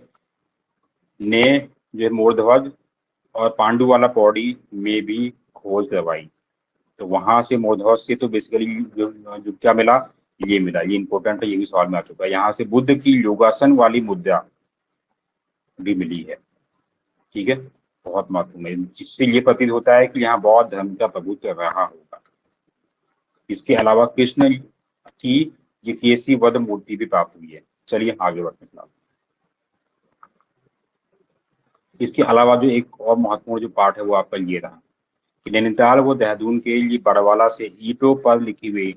ने जो है मोरध्वज और पांडुवाला पौड़ी में भी खोज करवाई। तो वहां से मोरध्वज से तो बेसिकली जो क्या मिला, ये मिला, ये इंपॉर्टेंट है, ये भी सवाल में आ चुका है। यहाँ से बुद्ध की योगासन वाली मुद्रा भी मिली है। ठीक है, बहुत महत्वपूर्ण है, जिससे ये प्रतीत होता है कि यहाँ बौद्ध धर्म का प्रभुत्व रहा होगा। इसके अलावा कृष्ण की ये केसी वध मूर्ति भी प्राप्त हुई है। चलिए आगे बढ़ते हैं। इसके अलावा जो एक और महत्वपूर्ण जो पार्ट है वो आपका ये रहा कि नैनीताल व देहरादून के लिए बड़वाला से ईंटों पर लिखी हुई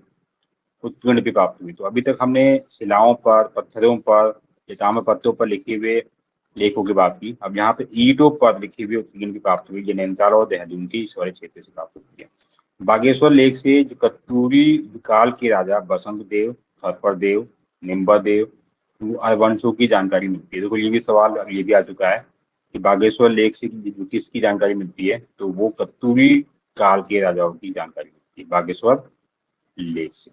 उत्कीर्ण भी प्राप्त हुई। तो अभी तक हमने शिलाओं पर, पत्थरों पर, ताम्र पत्रों पर लिखे हुए लेखों की बात की। अब यहाँ पे ईंटों पर लिखी हुई उत्कीर्ण भी प्राप्त हुई, जो नैनीताल और देहरादून की शहरी क्षेत्र से प्राप्त हुई है। बागेश्वर लेक से जो कत्यूरी काल के राजा बसंत देव, खरपर देव, निम्बर देव वंशों की जानकारी मिलती है। देखो ये भी सवाल ये भी आ चुका है कि बागेश्वर लेक से किसकी जानकारी मिलती है, तो वो कत्यूरी काल के राजाओं की जानकारी मिलती है बागेश्वर लेक से।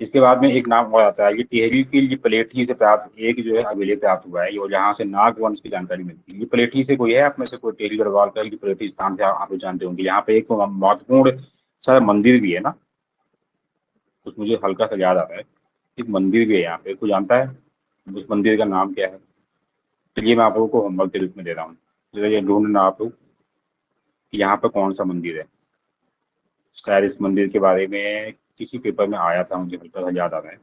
इसके बाद में एक नाम और आता है, ये टिहरी की ये प्लेठी से प्राप्त एक जो है अभिलेख प्राप्त हुआ है, और जहाँ से नाग वंश की जानकारी मिलती है। ये प्लेठी से कोई है आप में से कोई टिहरी गढ़वाल का, ये प्लेठी स्थान से आप लोग जानते होंगे। यहाँ पे एक महत्वपूर्ण सा मंदिर भी है ना, कुछ मुझे हल्का सा याद आ रहा है, एक मंदिर भी है यहाँ पे, कोई जानता है उस मंदिर का नाम क्या है? चलिए मैं आप लोगों को होमवर्क के रूप में दे रहा हूँ, ये ढूंढना आप लोग कि यहाँ पे कौन सा मंदिर है। शायद इस मंदिर के बारे में किसी पेपर में आया था, मुझे हल्का सा याद आ रहा है।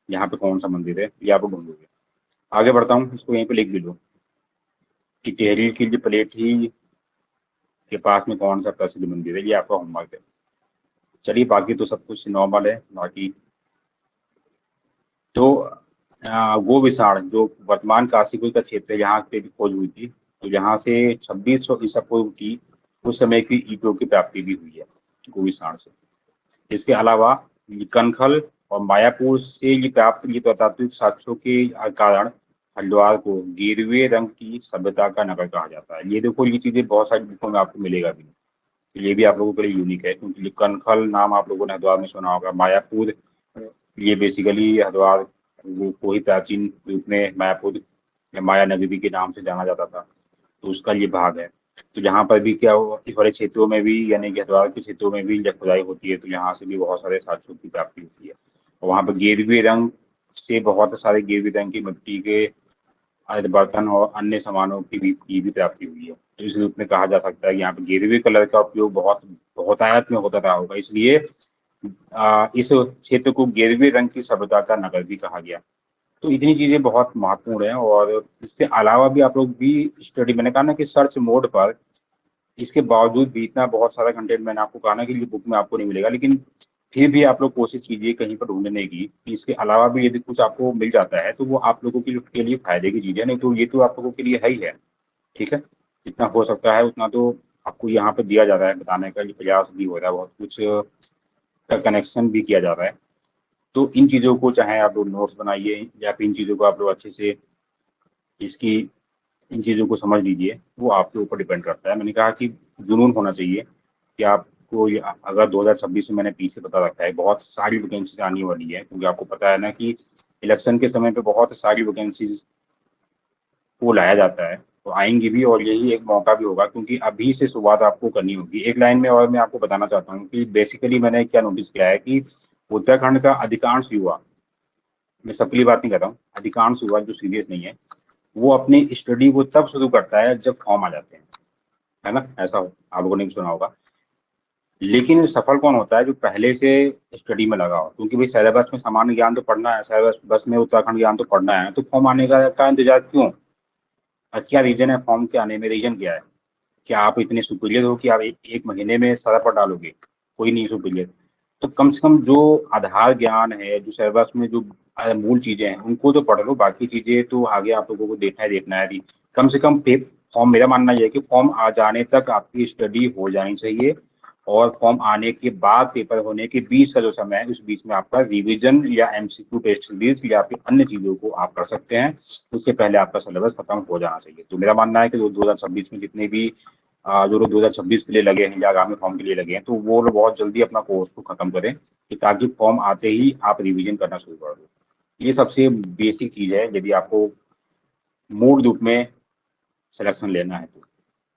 यहाँ पे कौन सा मंदिर है ये आप लोग ढूंढोगे। आगे बढ़ता हूँ, इसको यहीं पे लिख भी लो कि टेहरी की जो प्लेठी के पास में कौन सा प्रसिद्ध मंदिर है, ये आपका होमवर्क है। चलिए बाकी तो सब कुछ नॉर्मल है। बाकी तो गोविसाण जो वर्तमान काशीपुर का क्षेत्र है, यहाँ पे भी खोज हुई थी। तो यहाँ से 2600 ईसा पूर्व की उस समय की ईंटों की प्राप्ति भी हुई है गोविसाण से। इसके अलावा ये कनखल और मायापुर से ये प्राप्त ये प्रतात्विक साक्ष्यों के कारण हरिद्वार को गिरवे रंग की सभ्यता का नगर कहा जाता है। ये देखो ये चीजें बहुत सारी बुकों में आपको मिलेगा भी नहीं। तो ये भी आप लोगों के लिए यूनिक है, क्योंकि कनखल नाम आप लोगों ने हरिद्वार में सुना होगा। मायापुर ये बेसिकली हरिद्वार को ही प्राचीन रूप में मायापुर या माया नगरी के नाम से जाना जाता था, तो उसका ये भाग है। तो यहाँ पर भी क्या हुआ, इस वाले क्षेत्रों में भी यानी कि हरिद्वार के क्षेत्रों में भी जब खुदाई होती है तो यहाँ से भी बहुत सारे साक्ष्यों की प्राप्ति होती है। और वहाँ पर गेरुए रंग से बहुत सारे गेरुए रंग की मिट्टी के बर्तन और अन्य सामानों की भी प्राप्ति हुई है। तो इस रूप में कहा जा सकता है कि यहाँ पे गेरुए कलर का उपयोग बहुत बहुतायत में होता रहा होगा, इसलिए इस क्षेत्र को गेरुए रंग की सभ्यता का नगर भी कहा गया। तो इतनी चीजें बहुत महत्वपूर्ण है। और इसके अलावा भी आप लोग भी स्टडी, मैंने कहा ना कि सर्च मोड पर, इसके बावजूद भी इतना बहुत सारा कंटेंट मैंने आपको कहा ना कि ये बुक में आपको नहीं मिलेगा, लेकिन फिर भी आप लोग कोशिश कीजिए कहीं पर ढूंढने की। इसके अलावा भी यदि कुछ आपको मिल जाता है तो वो आप लोगों के लिए फायदे की चीज है, नहीं तो ये तो आप लोगों के लिए है ही है। ठीक है, जितना हो सकता है उतना तो आपको यहाँ पे दिया जा रहा है, बताने का ये प्रयास भी हो रहा है, बहुत कुछ का कनेक्शन भी किया जा रहा है। तो इन चीज़ों को चाहे आप लोग नोट्स बनाइए या फिर इन चीज़ों को आप लोग अच्छे से इसकी इन चीज़ों को समझ लीजिए, वो आपके ऊपर डिपेंड करता है। मैंने कहा कि जुनून होना चाहिए कि आपको अगर 2026 में मैंने पीछे बता रखा है बहुत सारी वैकेंसीज आने वाली है, क्योंकि आपको पता है ना कि इलेक्शन के समय पे बहुत सारी वैकेंसीज को लाया जाता है, तो आएंगी भी, और यही एक मौका भी होगा, क्योंकि अभी से शुरुआत आपको करनी होगी। एक लाइन में और मैं आपको बताना चाहता हूँ कि बेसिकली मैंने क्या नोटिस किया है कि उत्तराखंड का अधिकांश युवा, मैं सबके लिए बात नहीं कर रहा हूँ, अधिकांश युवा जो सीरियस नहीं है वो अपनी स्टडी को तब शुरू करता है जब फॉर्म आ जाते हैं, है ना? ऐसा आप लोगों ने भी सुना होगा। लेकिन सफल कौन होता है? जो पहले से स्टडी में लगा हो, क्योंकि भाई सिलेबस में सामान्य ज्ञान तो पढ़ना है, सिलेबस बस में उत्तराखंड ज्ञान तो पढ़ना है, तो फॉर्म आने का इंतजार क्यों? क्या रीजन है फॉर्म के आने में? रीजन क्या है? क्या आप इतने सुपीरियर हो कि आप एक महीने में सारा पढ़ डालोगे? कोई नहीं सुपीरियर। तो कम से कम जो आधार ज्ञान है, जो सिलेबस में जो मूल चीजें हैं उनको तो पढ़ लो, बाकी चीजें तो आगे आप लोगों को देखना है। कम से कम फॉर्म, मेरा मानना यह है कि फॉर्म आ जाने तक आपकी स्टडी हो जानी चाहिए, और फॉर्म आने के बाद पेपर होने के बीच का जो समय है उस बीच में आपका रिवीजन या एमसीक्यू टेस्ट सीरीज या फिर अन्य चीजों को आप कर सकते हैं। उससे पहले आपका सिलेबस खत्म हो जाना चाहिए। तो मेरा मानना है कि 2026 में जितने भी जो लोग 2026 के लिए लगे हैं या आगामी फॉर्म के लिए लगे हैं, तो वो लोग बहुत जल्दी अपना कोर्स को खत्म करें, कि ताकि फॉर्म आते ही आप रिवीजन करना शुरू कर दो। ये सबसे बेसिक चीज है यदि आपको मूल रूप में सिलेक्शन लेना है तो।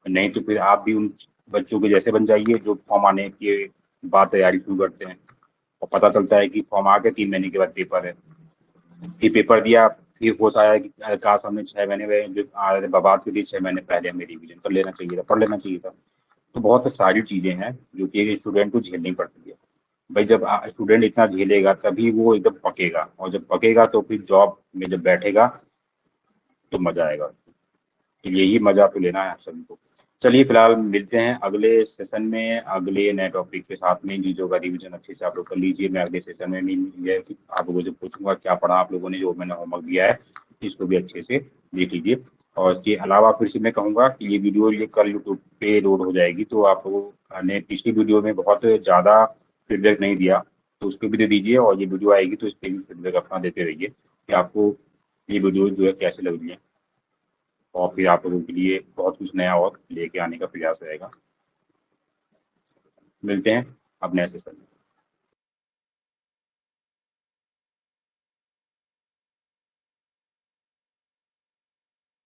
नहीं तो फिर आप भी उन बच्चों के जैसे बन जाइए जो फॉर्म आने के बाद तैयारी शुरू करते हैं, और पता चलता है कि फॉर्म आ गए 3 महीने के बाद पेपर है, फिर पेपर दिया, फिर होश आया कि अरे काश हमने 6 महीने में जो बर्बाद कर दी, 6 महीने पहले हमें रिवीजन कर लेना चाहिए था, पढ़ लेना चाहिए था। तो बहुत सारी चीजें हैं जो कि एक स्टूडेंट को झेलनी पड़ती है। भाई जब स्टूडेंट इतना झेलेगा तभी वो एकदम पकेगा, और जब पकेगा तो फिर जॉब में जब बैठेगा तो मजा आएगा। यही मजा तो लेना है आप सभी को। चलिए फिलहाल मिलते हैं अगले सेशन में अगले नए टॉपिक के साथ में। चीज़ों का रिवीजन अच्छे से आप लोग कर लीजिए। मैं अगले सेशन में भी ये कि आप लोगों से पूछूंगा क्या पढ़ा आप लोगों ने, जो मैंने होमवर्क दिया है इसको भी अच्छे से देख लीजिए। और इसके अलावा फिर से मैं कहूँगा कि ये वीडियो ये कल यूट्यूब पे लोड हो जाएगी, तो आप लोगों ने पिछली वीडियो में बहुत ज़्यादा फीडबैक नहीं दिया तो उसको भी दे दीजिए, और ये वीडियो आएगी तो इस पर भी फीडबैक अपना देते रहिए कि आपको ये वीडियो जो है कैसे लग रही है, और फिर आप लोगों के लिए बहुत कुछ नया और लेके आने का प्रयास रहेगा। मिलते हैं अब नए सेशन में।